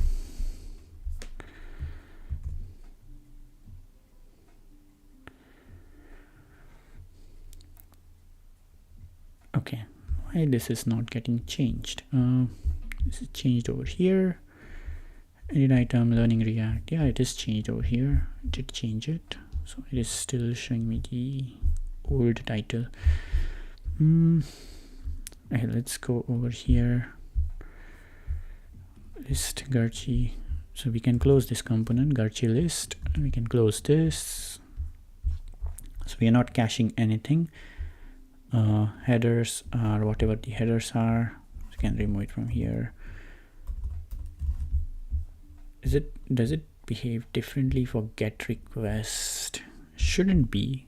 Okay, why this is not getting changed? This is changed over here. Edit item, learning React. Yeah, it is changed over here. I did change it, so it is still showing me the old title. Okay, let's go over here. List Garchi. So we can close this component, Garchi list, and we can close this. So we are not caching anything. headers are whatever the headers are. You can remove it from here. Does it behave differently for get request? Shouldn't be.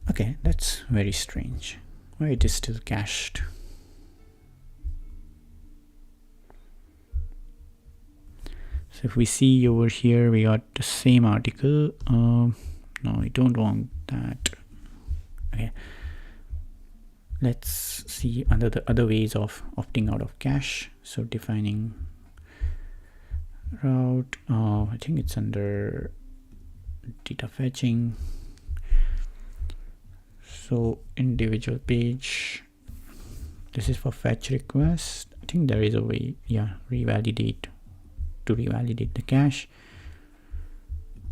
Okay, that's very strange. Why it is still cached? So if we see over here, we got the same article. No, we don't want that. Okay, let's see under the other ways of opting out of cache. So defining route. I think it's under data fetching. So individual page. This is for fetch request. I think there is a way. Yeah, revalidate. To revalidate the cache,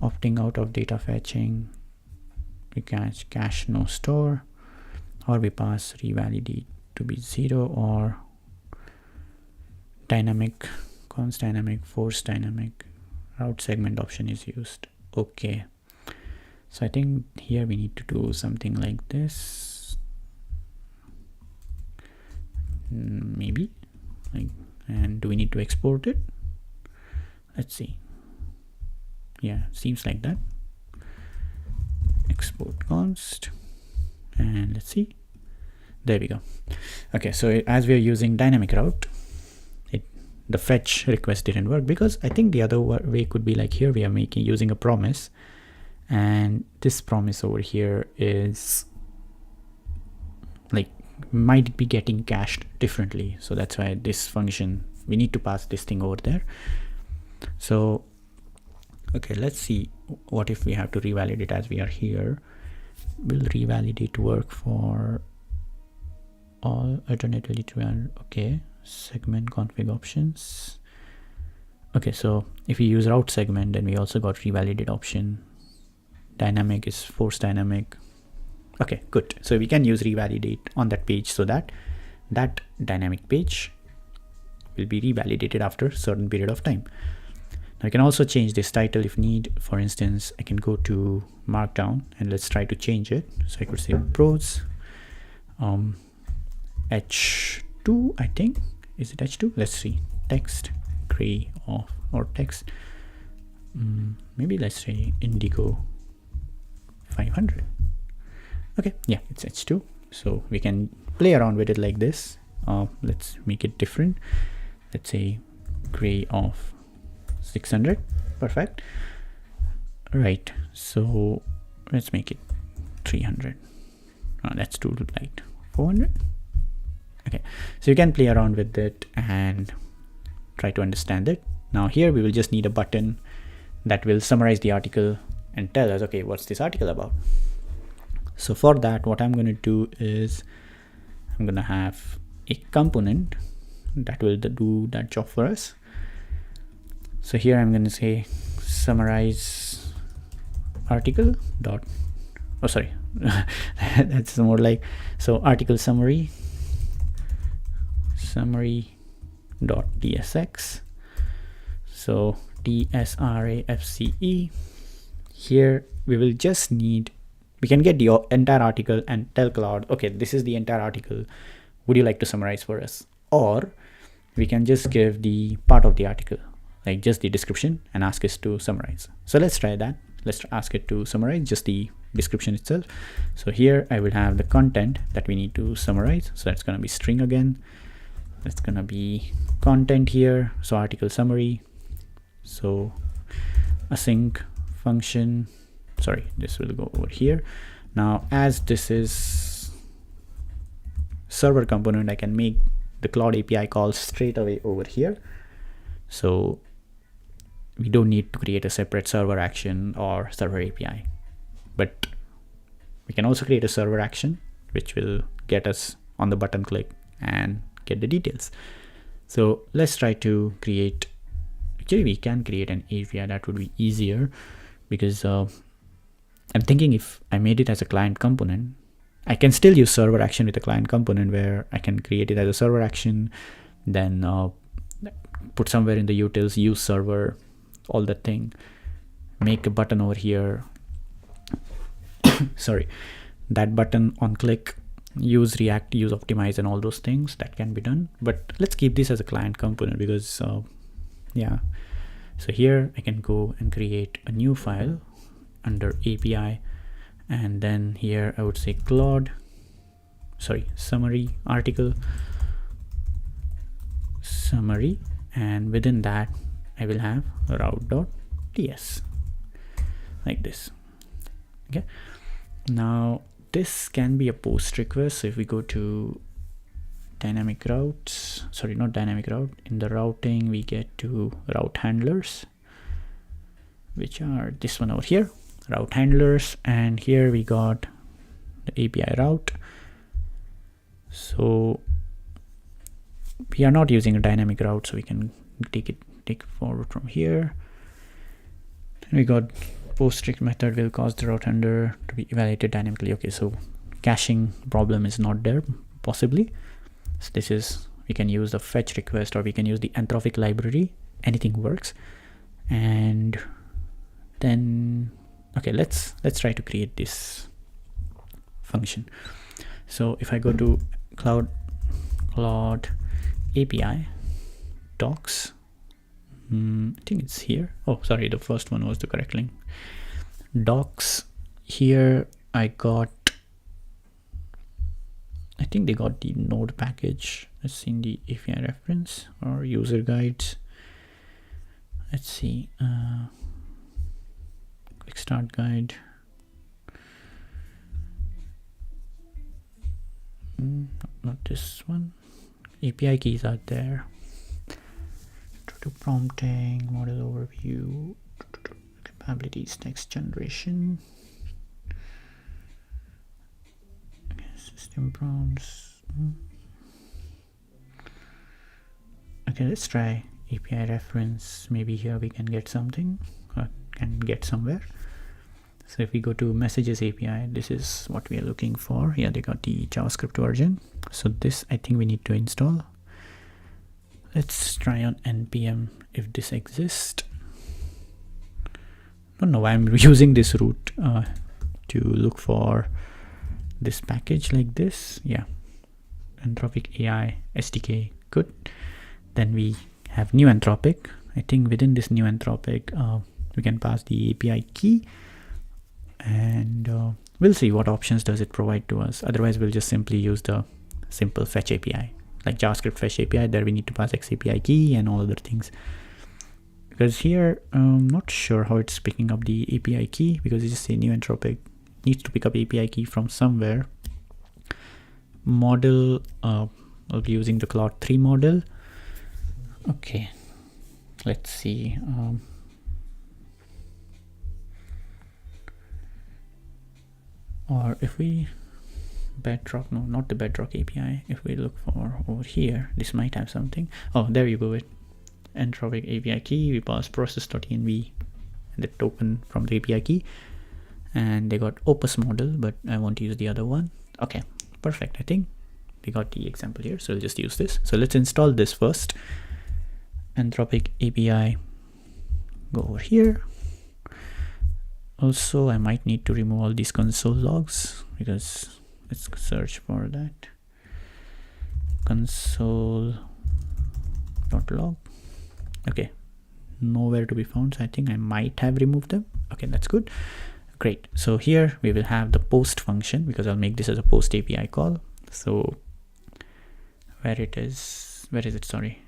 opting out of data fetching, we cache no store, or we pass revalidate to be 0, or dynamic, const dynamic, force dynamic, route segment option is used. Okay, so I think here we need to do something like this, maybe, and do we need to export it? Let's see. Yeah, seems like that. Export const, and let's see. There we go. Okay, so as we are using dynamic route, the fetch request didn't work, because I think the other way could be like, here we are using a promise, and this promise over here is like might be getting cached differently. So that's why this function, we need to pass this thing over there. So okay, let's see what if we have to revalidate as we are here. Will revalidate work for all? Alternatively to okay, segment config options. Okay, so if we use route segment, then we also got revalidate option. Dynamic is force dynamic. Okay, good. So we can use revalidate on that page, so that that dynamic page will be revalidated after a certain period of time. I can also change this title if need. For instance, I can go to Markdown and let's try to change it. So I could say pros H2, I think. Is it H2? Let's see. Text gray off, or text. Maybe let's say indigo 500. Okay, yeah, it's H2. So we can play around with it like this. Let's make it different. Let's say gray off 600. Perfect. Right, so let's make it 300. That's too light. 400. Okay, so you can play around with it and try to understand it. Now here we will just need a button that will summarize the article and tell us, okay, what's this article about? So for that, what I'm going to do is I'm going to have a component that will do that job for us. So here I'm going to say summarize article dot, oh sorry, that's more like, so article summary dot tsx. So tsrafce. Here we will just need, we can get the entire article and tell Claude, okay, this is the entire article, would you like to summarize for us? Or we can just give the part of the article, like just the description, and ask us to summarize. So let's try that. Let's ask it to summarize just the description itself. So here I will have the content that we need to summarize. So that's going to be string again. That's going to be content here. So article summary. So async function, sorry, this will go over here. Now, as this is server component, I can make the Claude API call straight away over here. So we don't need to create a separate server action or server API, but we can also create a server action, which will get us on the button click and get the details. So let's try to create, actually we can create an API, that would be easier, because I'm thinking if I made it as a client component, I can still use server action with a client component, where I can create it as a server action, then put somewhere in the utils, use server, all that thing, make a button over here. Sorry, that button on click, use React, use optimize, and all those things that can be done. But let's keep this as a client component because yeah. So here I can go and create a new file under API, and then here I would say summary article summary, and within that I will have route.ts like this. Okay, now this can be a post request. So if we go to dynamic routes, sorry, not dynamic route, in the routing we get to route handlers, which are this one over here, route handlers, and here we got the API route. So we are not using a dynamic route, so we can take forward from here. Then we got post method will cause the route handler to be evaluated dynamically. Okay, so caching problem is not there possibly. So this is, we can use the fetch request, or we can use the Anthropic library, anything works. And then okay, let's try to create this function. So if I go to Claude API docs, I think it's here. Oh, sorry, the first one was the correct link. Docs, here I think they got the node package. Let's see in the API reference or user guides. Let's see, quick start guide. Not this one. API keys are there. To prompting, model overview, capabilities, text generation, okay, system prompts. Okay, let's try API reference. Maybe here we can get something, or can get somewhere. So if we go to messages API, this is what we are looking for. Yeah, they got the JavaScript version. So this I think we need to install. Let's try on npm if this exists. Don't know why I'm using this route to look for this package like this. Yeah, Anthropic AI SDK, good. Then we have new Anthropic. I think within this new Anthropic we can pass the API key, and we'll see what options does it provide to us. Otherwise we'll just simply use the simple fetch API, like JavaScript fetch API. There we need to pass XAPI key and all other things. Because here I'm not sure how it's picking up the API key, because it just say new Anthropic needs to pick up API key from somewhere. Model, I'll be using the Claude 3 model. Okay, let's see. Or if we Bedrock, no, not the Bedrock API. If we look for over here, this might have something. Oh, there you go with Anthropic API key. We pass process.env and the token from the API key, and they got Opus model, but I want to use the other one. Okay, perfect. I think we got the example here, so we'll just use this. So let's install this first. Anthropic API, go over here. Also, I might need to remove all these console logs, because let's search for that. Console.log. Okay, nowhere to be found, so I think I might have removed them. Okay, that's good. Great. So here we will have the post function, because I'll make this as a post API call. So where it is, where is it? Sorry,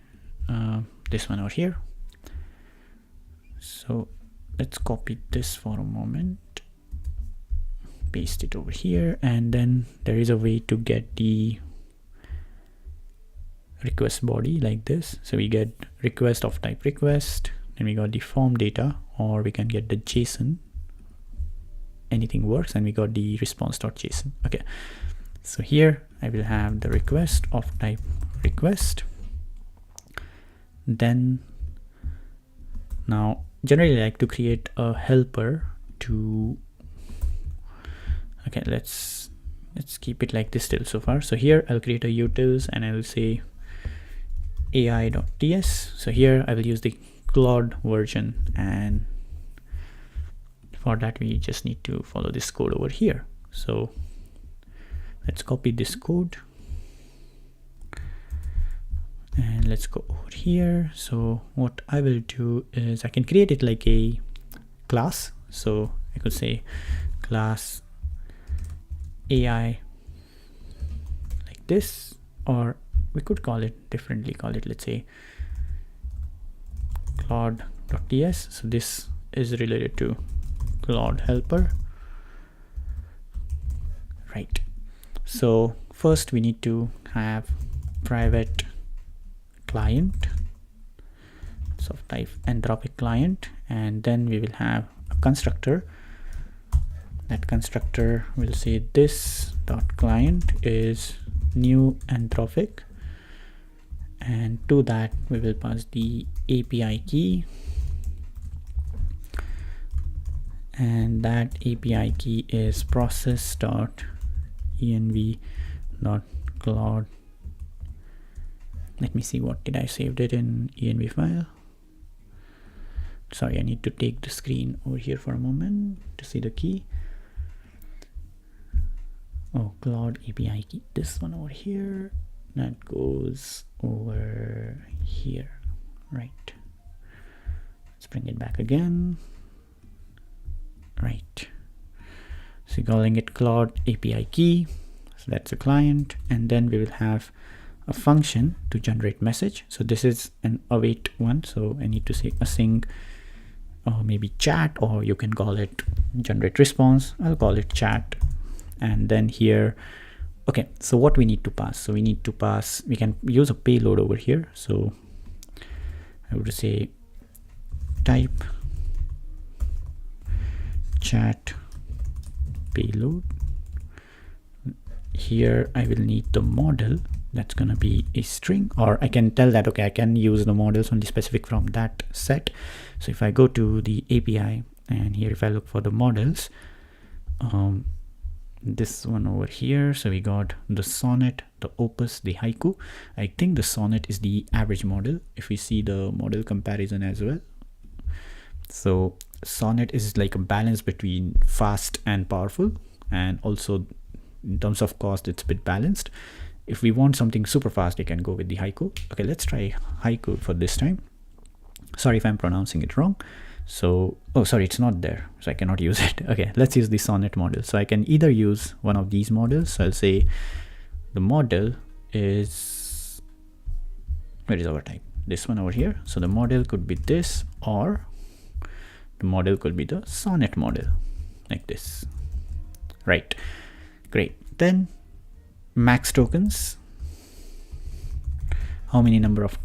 this one over here. So let's copy this for a moment, paste it over here, and then there is a way to get the request body like this. So we get request of type request, then we got the form data, or we can get the JSON, anything works, and we got the response.json. Okay, so here I will have the request of type request. Then now generally I like to create a helper to, okay, let's keep it like this till so far. So here I'll create a utils and I will say ai.ts. So here I will use the Claude version, and for that we just need to follow this code over here. So let's copy this code and let's go over here. So what I will do is I can create it like a class. So I could say class AI like this, or we could call it differently, call it, let's say, Claude.ts. So this is related to Claude helper, right? So first we need to have private client, so type Anthropic client, and then we will have a constructor. That constructor will say this dot client is new Anthropic, and to that we will pass the API key, and that API key is process.env.cloud. Let me see, what did I saved it in env file? Sorry, I need to take the screen over here for a moment to see the key. Oh, Claude API key, this one over here, that goes over here, right? Let's bring it back again, right? So calling it Claude API key, so that's a client, and then we will have a function to generate message. So this is an await one, so I need to say async, or maybe chat, or you can call it generate response. I'll call it chat. And then here, okay, so what we need to pass, so we need to pass, we can use a payload over here. So I would say type chat payload. Here I will need the model, that's going to be a string, or I can tell that, okay, I can use the models only specific from that set. So if I go to the API, and here if I look for the models, this one over here, so we got the sonnet, the opus, the haiku. I think the sonnet is the average model if we see the model comparison as well. So sonnet is like a balance between fast and powerful, and also in terms of cost it's a bit balanced. If we want something super fast, we can go with the haiku. Okay, let's try haiku for this time. Sorry if I'm pronouncing it wrong. So, oh, sorry, it's not there, so I cannot use it. Okay, let's use the sonnet model. So I can either use one of these models. So I'll say the model is, where is our type? This one over here. So the model could be this, or the model could be the sonnet model, like this, right? Great. Then max tokens, how many number of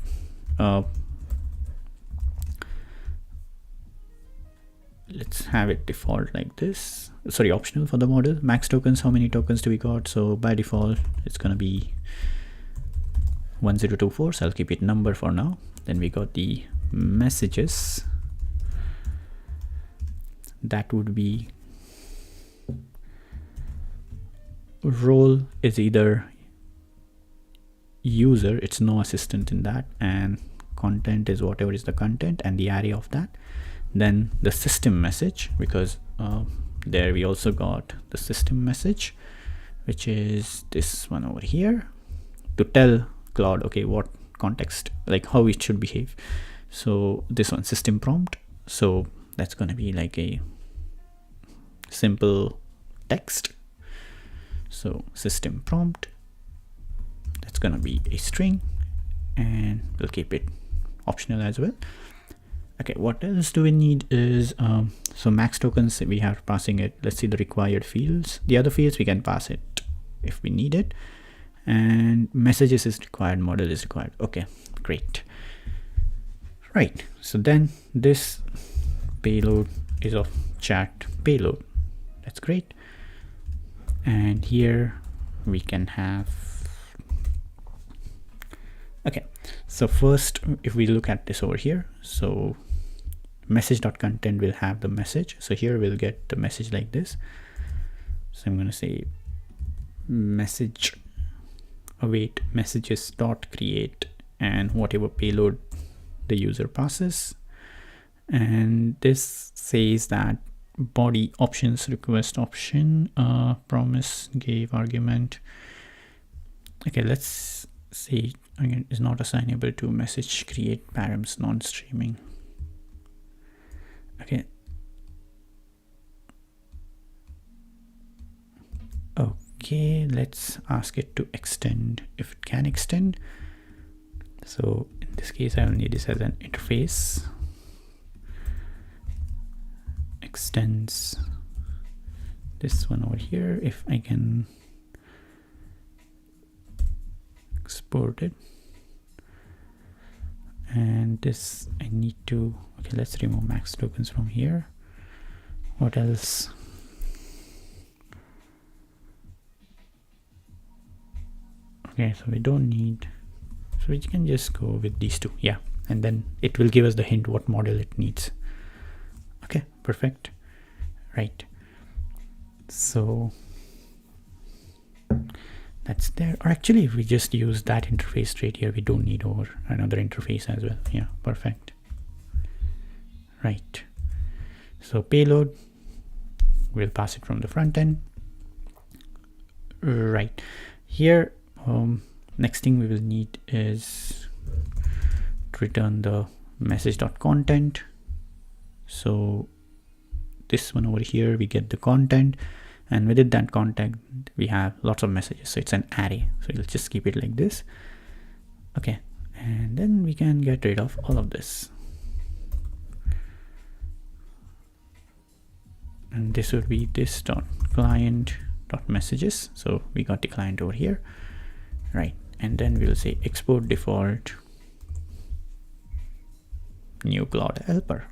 let's have it default like this, sorry, optional for the model. Max tokens, how many tokens do we got? So by default it's gonna be 1024, so I'll keep it number for now. Then we got the messages, that would be role is either user, it's no assistant in that, and content is whatever is the content and the array of that. Then the system message, because there we also got the system message, which is this one over here, to tell Claude, okay, what context, like how it should behave. So this one, system prompt, so that's going to be like a simple text. So system prompt, that's going to be a string, and we'll keep it optional as well. Okay, what else do we need is so max tokens, we have passing it. Let's see the required fields. The other fields we can pass it if we need it, and messages is required, model is required. Okay, great. Right, so then this payload is of chat payload. That's great. And here we can have, okay, so first if we look at this over here, so message.content will have the message. So here we'll get the message like this. So I'm going to say message await messages dot create, and whatever payload the user passes, and this says that body options, request option, promise gave argument. Okay, let's say again is not assignable to message create params non-streaming. Okay. Okay, let's ask it to extend if it can extend. So in this case, I will need this as an interface. Extends this one over here. If I can export it, and this I need to, okay, let's remove max tokens from here. What else? Okay, so we don't need, so we can just go with these two. Yeah, and then it will give us the hint what model it needs. Okay, perfect. Right, so that's there. Or actually, if we just use that interface straight here, we don't need over another interface as well. Yeah, perfect. Right, so payload, we'll pass it from the front end. Right here, next thing we will need is to return the message.content. So this one over here, we get the content, and within that content we have lots of messages, so it's an array. So we'll just keep it like this. Okay, and then we can get rid of all of this, and this would be this dot client dot messages. So we got the client over here, right? And then we'll say export default new Claude helper.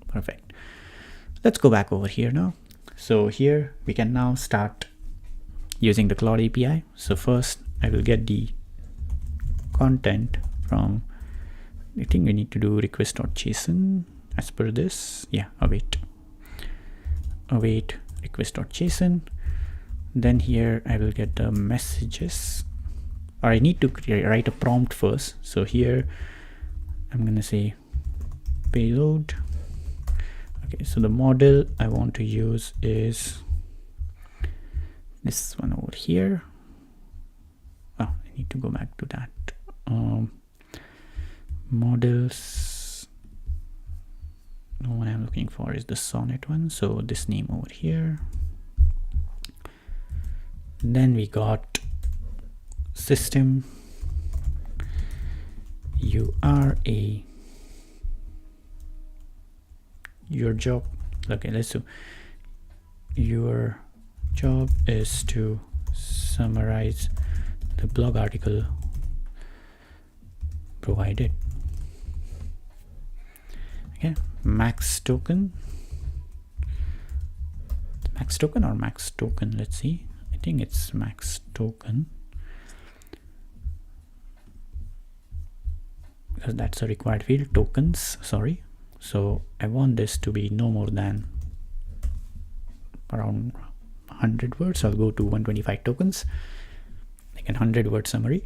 Perfect. Let's go back over here now. So here we can now start using the Claude API. So first I will get the content from, I think we need to do request.json as per this. Yeah, await request.json. Then here I will get the messages, or I need to write a prompt first. So here I'm gonna say payload. Okay, so the model I want to use is this one over here. Oh, I need to go back to that. Models, the one I'm looking for is the Sonnet one. So this name over here. Then we got system your job. Okay, let's do your job is to summarize the blog article provided. Okay, max token or max token, let's see. I think it's max token because that's a required field, tokens, sorry. So I want this to be no more than around 100 words. I'll go to 125 tokens, like a 100-word summary.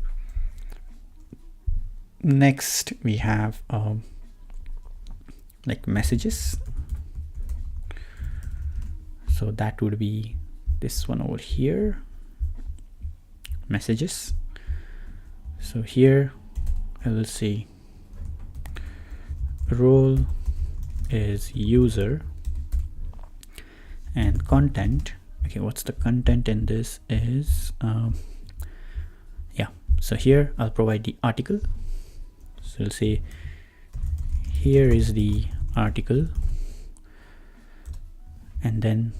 Next we have like messages. So that would be this one over here, messages. So here I will say role is user and content. Okay, what's the content in this is yeah, so here I'll provide the article. So we'll say here is the article, and then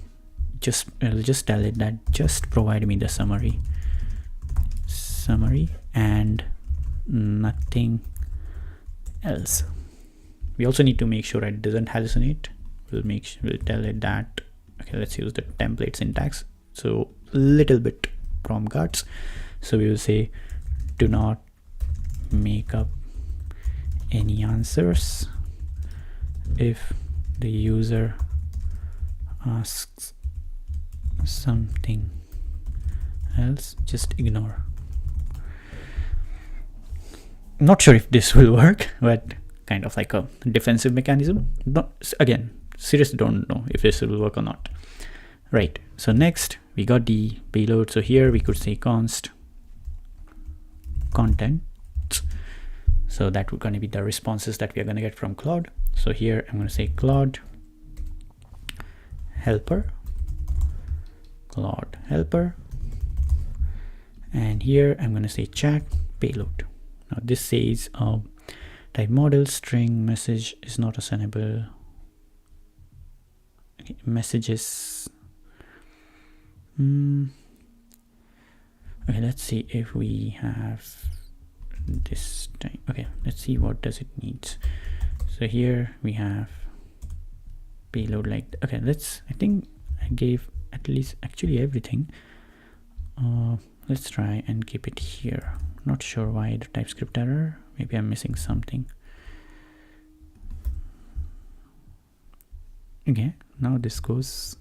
I'll just tell it that just provide me the summary and nothing else. We also need to make sure it doesn't hallucinate. We'll tell it that, okay, let's use the template syntax. So little bit prompt guards. So we will say do not make up any answers. If the user asks something else, just ignore. Not sure if this will work, but kind of like a defensive mechanism. Again, seriously don't know if this will work or not. Right, so next we got the payload. So here we could say const content. So that would going to be the responses that we are going to get from Claude. So here I'm going to say Claude helper, and here I'm going to say chat payload. Now this says type model string message is not assignable. Okay, messages. Okay, let's see if we have this time. Okay, let's see what does it need. So here we have payload like, okay, I think I gave at least actually everything. Let's try and keep it here. Not sure why the TypeScript error. Maybe I'm missing something. Okay, now this goes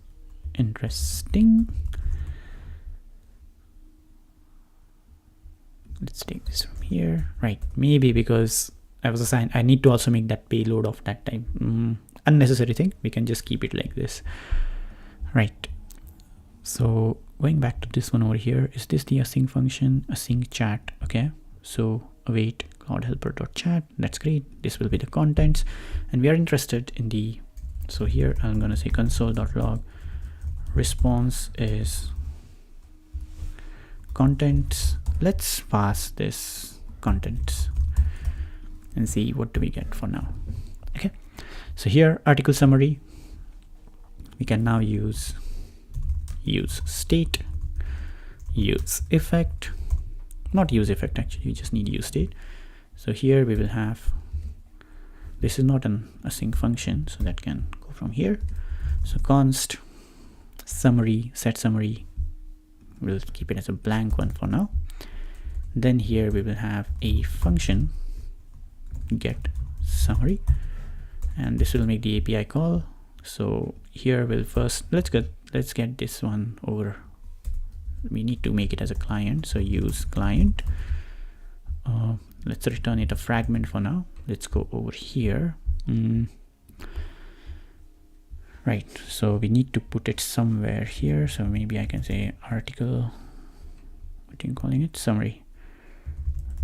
interesting. Let's take this from here. Right, maybe because I was assigned, I need to also make that payload of that type. Unnecessary thing. We can just keep it like this. Right. So going back to this one over here, is this the async function? Async chat. Okay. So await Claude helper.chat. That's great. This will be the contents, and we are interested in the. So here I'm gonna say console.log response is contents. Let's pass this contents and see what do we get for now. Okay, so here article summary, we can now use state, use effect, not use effect actually, we just need use state. So here we will have, this is not an async function, so that can go from here. So const summary, set summary, we'll keep it as a blank one for now. Then here we will have a function get summary, and this will make the API call. So here we'll first let's get this one over. We need to make it as a client, so use client. Let's return it a fragment for now. Let's go over here. Right, so we need to put it somewhere here. So maybe I can say article, what are you calling it, summary,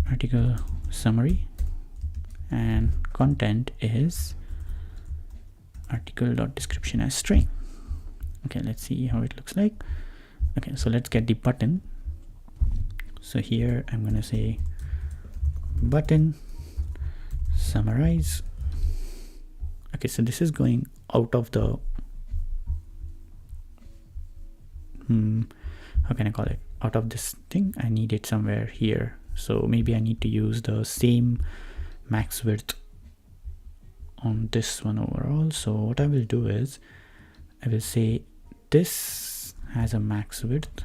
article summary, and content is article.description as string. Okay, let's see how it looks like. Okay, so let's get the button. So here I'm gonna say button summarize. Okay, so this is going out of the how can I call it, out of this thing. I need it somewhere here, so maybe I need to use the same max width on this one overall. So what I will do is I will say this has a max width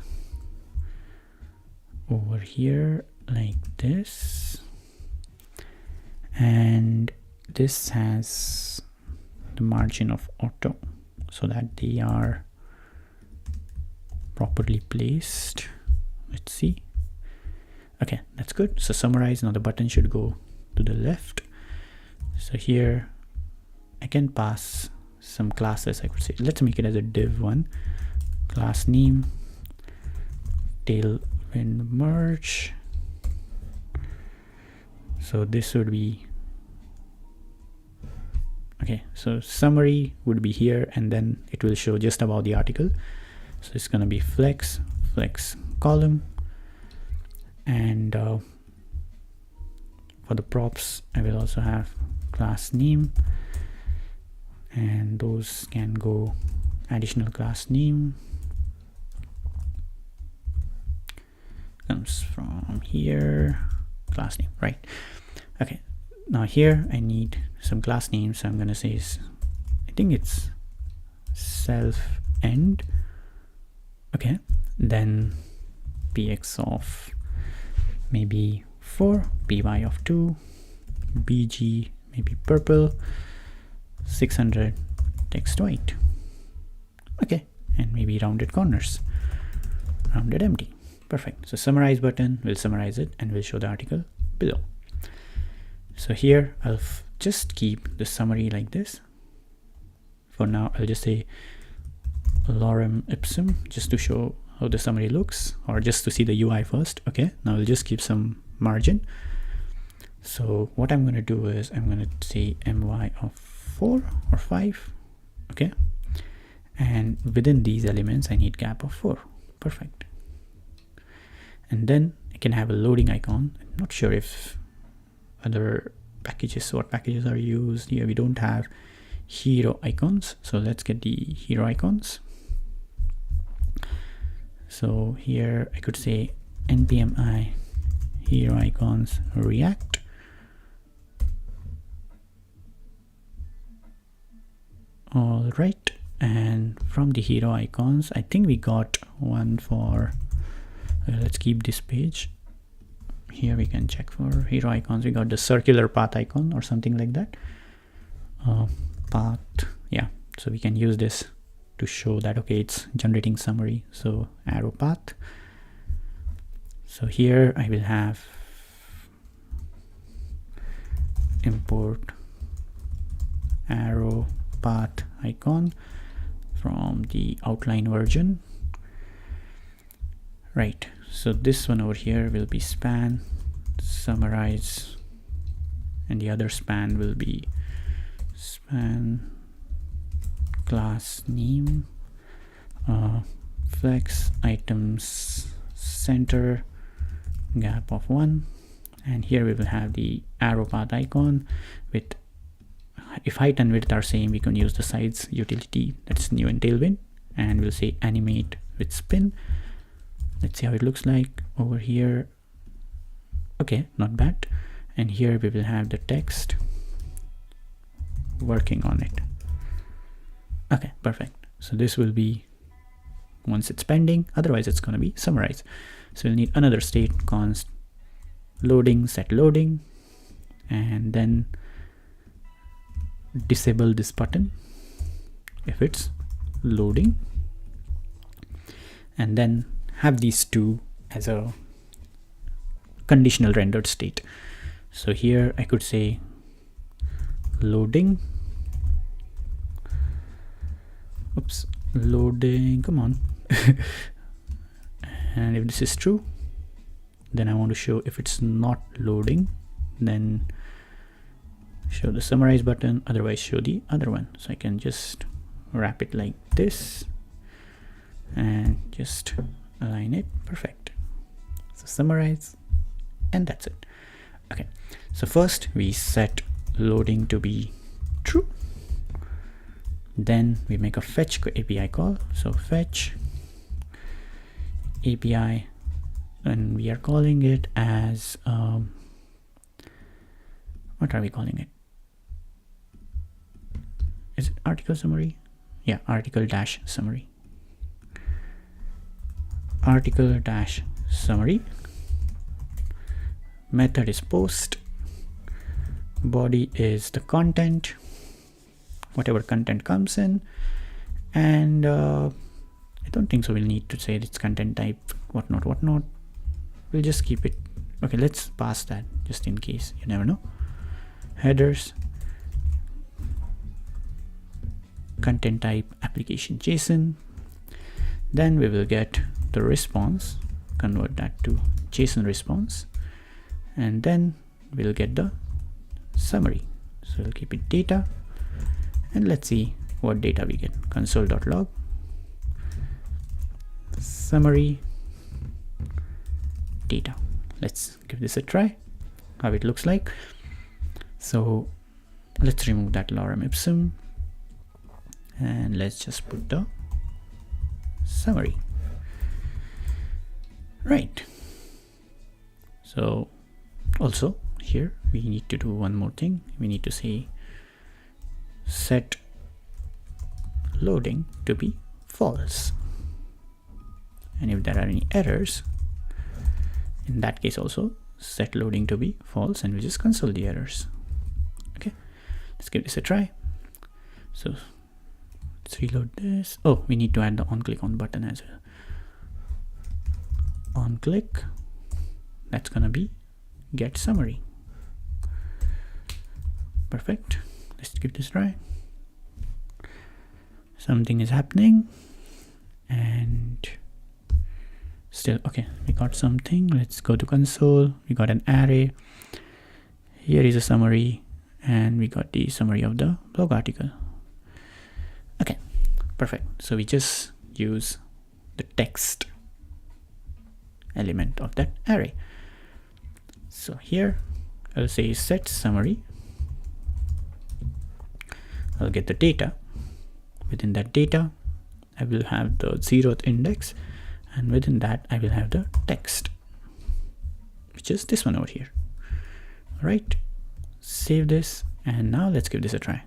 over here like this, and this has the margin of auto so that they are properly placed. Let's see. Okay, that's good. So summarize, now the button should go to the left. So here I can pass some classes. I could say, let's make it as a div one, class name, tailwind merge. So this would be, okay, so summary would be here, and then it will show just above the article. So it's going to be flex column, and for the props I will also have class name, and those can go additional class name comes from here, class name, right? Okay, now here I need some class names, so I'm gonna say I think it's self end. Okay, then px of maybe 4, py of 2, bg maybe purple, 600 text white. Okay, and maybe rounded corners, rounded empty. Perfect. So summarize button will summarize it and will show the article below. So here I'll just keep the summary like this, For now, I'll just say lorem ipsum, just to show how the summary looks, or just to see the UI first. Okay, now I'll just keep some margin. So what I'm going to do is I'm going to say my of 4 or 5. Okay, and within these elements I need gap of 4. Perfect. And then I can have a loading icon. I'm not sure if other packages, what packages are used here. We don't have hero icons, so let's get the hero icons. So here I could say npm I hero icons react. All right, and from the hero icons, I think we got one for let's keep this page. Here we can check for hero icons. We got the circular path icon or something like that. Path, yeah. So we can use this to show that, okay, it's generating summary. So arrow path. So here I will have import arrow path icon from the outline version. Right, so this one over here will be span summarize, and the other span will be span class name flex items center gap of 1, and here we will have the arrow path icon with, if height and width are same, we can use the sides utility that's new in Tailwind, and we'll say animate with spin. Let's see how it looks like over here. Okay, not bad. And here we will have the text working on it. Okay, perfect. So this will be once it's pending, otherwise it's going to be summarized. So we'll need another state const loading set loading, and then disable this button if it's loading, and then have these two as a conditional rendered state. So here I could say loading, oops, loading, come on. And if this is true, then I want to show if it's not loading, then show the summarize button, otherwise show the other one. So I can just wrap it like this and just align it. Perfect. So summarize, and that's it. Okay, so first we set loading to be true, then we make a fetch API call. So fetch API, and we are calling it as what are we calling it? Is it article summary? Yeah, article dash summary. Article dash summary. Method is post. Body is the content, whatever content comes in, and I don't think so we'll need to say its content type, whatnot. We'll just keep it. Okay, let's pass that just in case, you never know. Headers, content type application JSON. Then we will get the response, convert that to JSON response, and then we'll get the summary. So we'll keep it data, and let's see what data we get. Console.log summary data. Let's give this a try, how it looks like. So let's remove that lorem ipsum, and let's just put the summary. Right. So also here we need to do one more thing. We need to say set loading to be false, and if there are any errors, in that case also set loading to be false, and we just console the errors. Okay, let's give this a try. So let's reload this. Oh, we need to add the on click on button as well. On click, that's gonna be get summary. Perfect. Let's give this a try. something is happening, and still okay, we got something. Let's go to console. We got an array. Here is a summary, and we got the summary of the blog article. Okay, perfect. So we just use the text element of that array. So here I'll say set summary. I'll get the data. Within that data, I will have the 0th index, and within that I will have the text, which is this one over here. All right, save this, and now let's give this a try.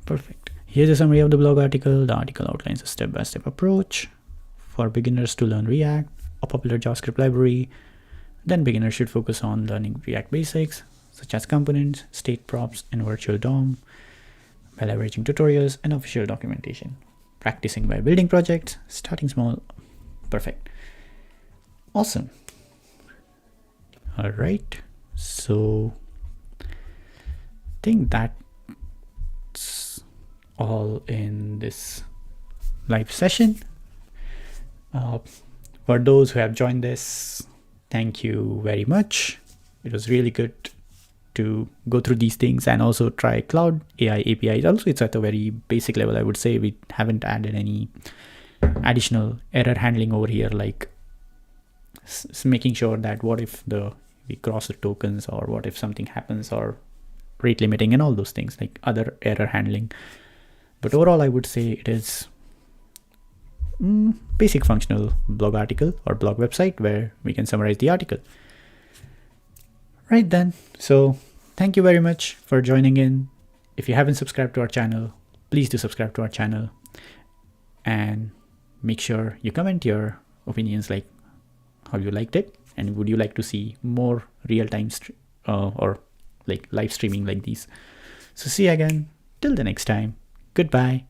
Perfect. Here's a summary of the blog article. The article outlines a step-by-step approach for beginners to learn React, a popular JavaScript library. Then beginners should focus on learning React basics, such as components, state props, and virtual DOM, by leveraging tutorials and official documentation. Practicing by building projects, starting small. Perfect. Awesome. All right. So I think that's all in this live session. For those who have joined this, thank you very much. It was really good to go through these things and also try Claude AI API. Also, it's at a very basic level. I would say we haven't added any additional error handling over here, like making sure that what if we cross the tokens, or what if something happens, or rate limiting and all those things, like other error handling. But overall, I would say it is basic functional blog article or blog website where we can summarize the article. Right then, so thank you very much for joining in. If you haven't subscribed to our channel, please do subscribe to our channel, and make sure you comment your opinions, like how you liked it, and would you like to see more real-time or like live streaming like these. So see you again till the next time. Goodbye.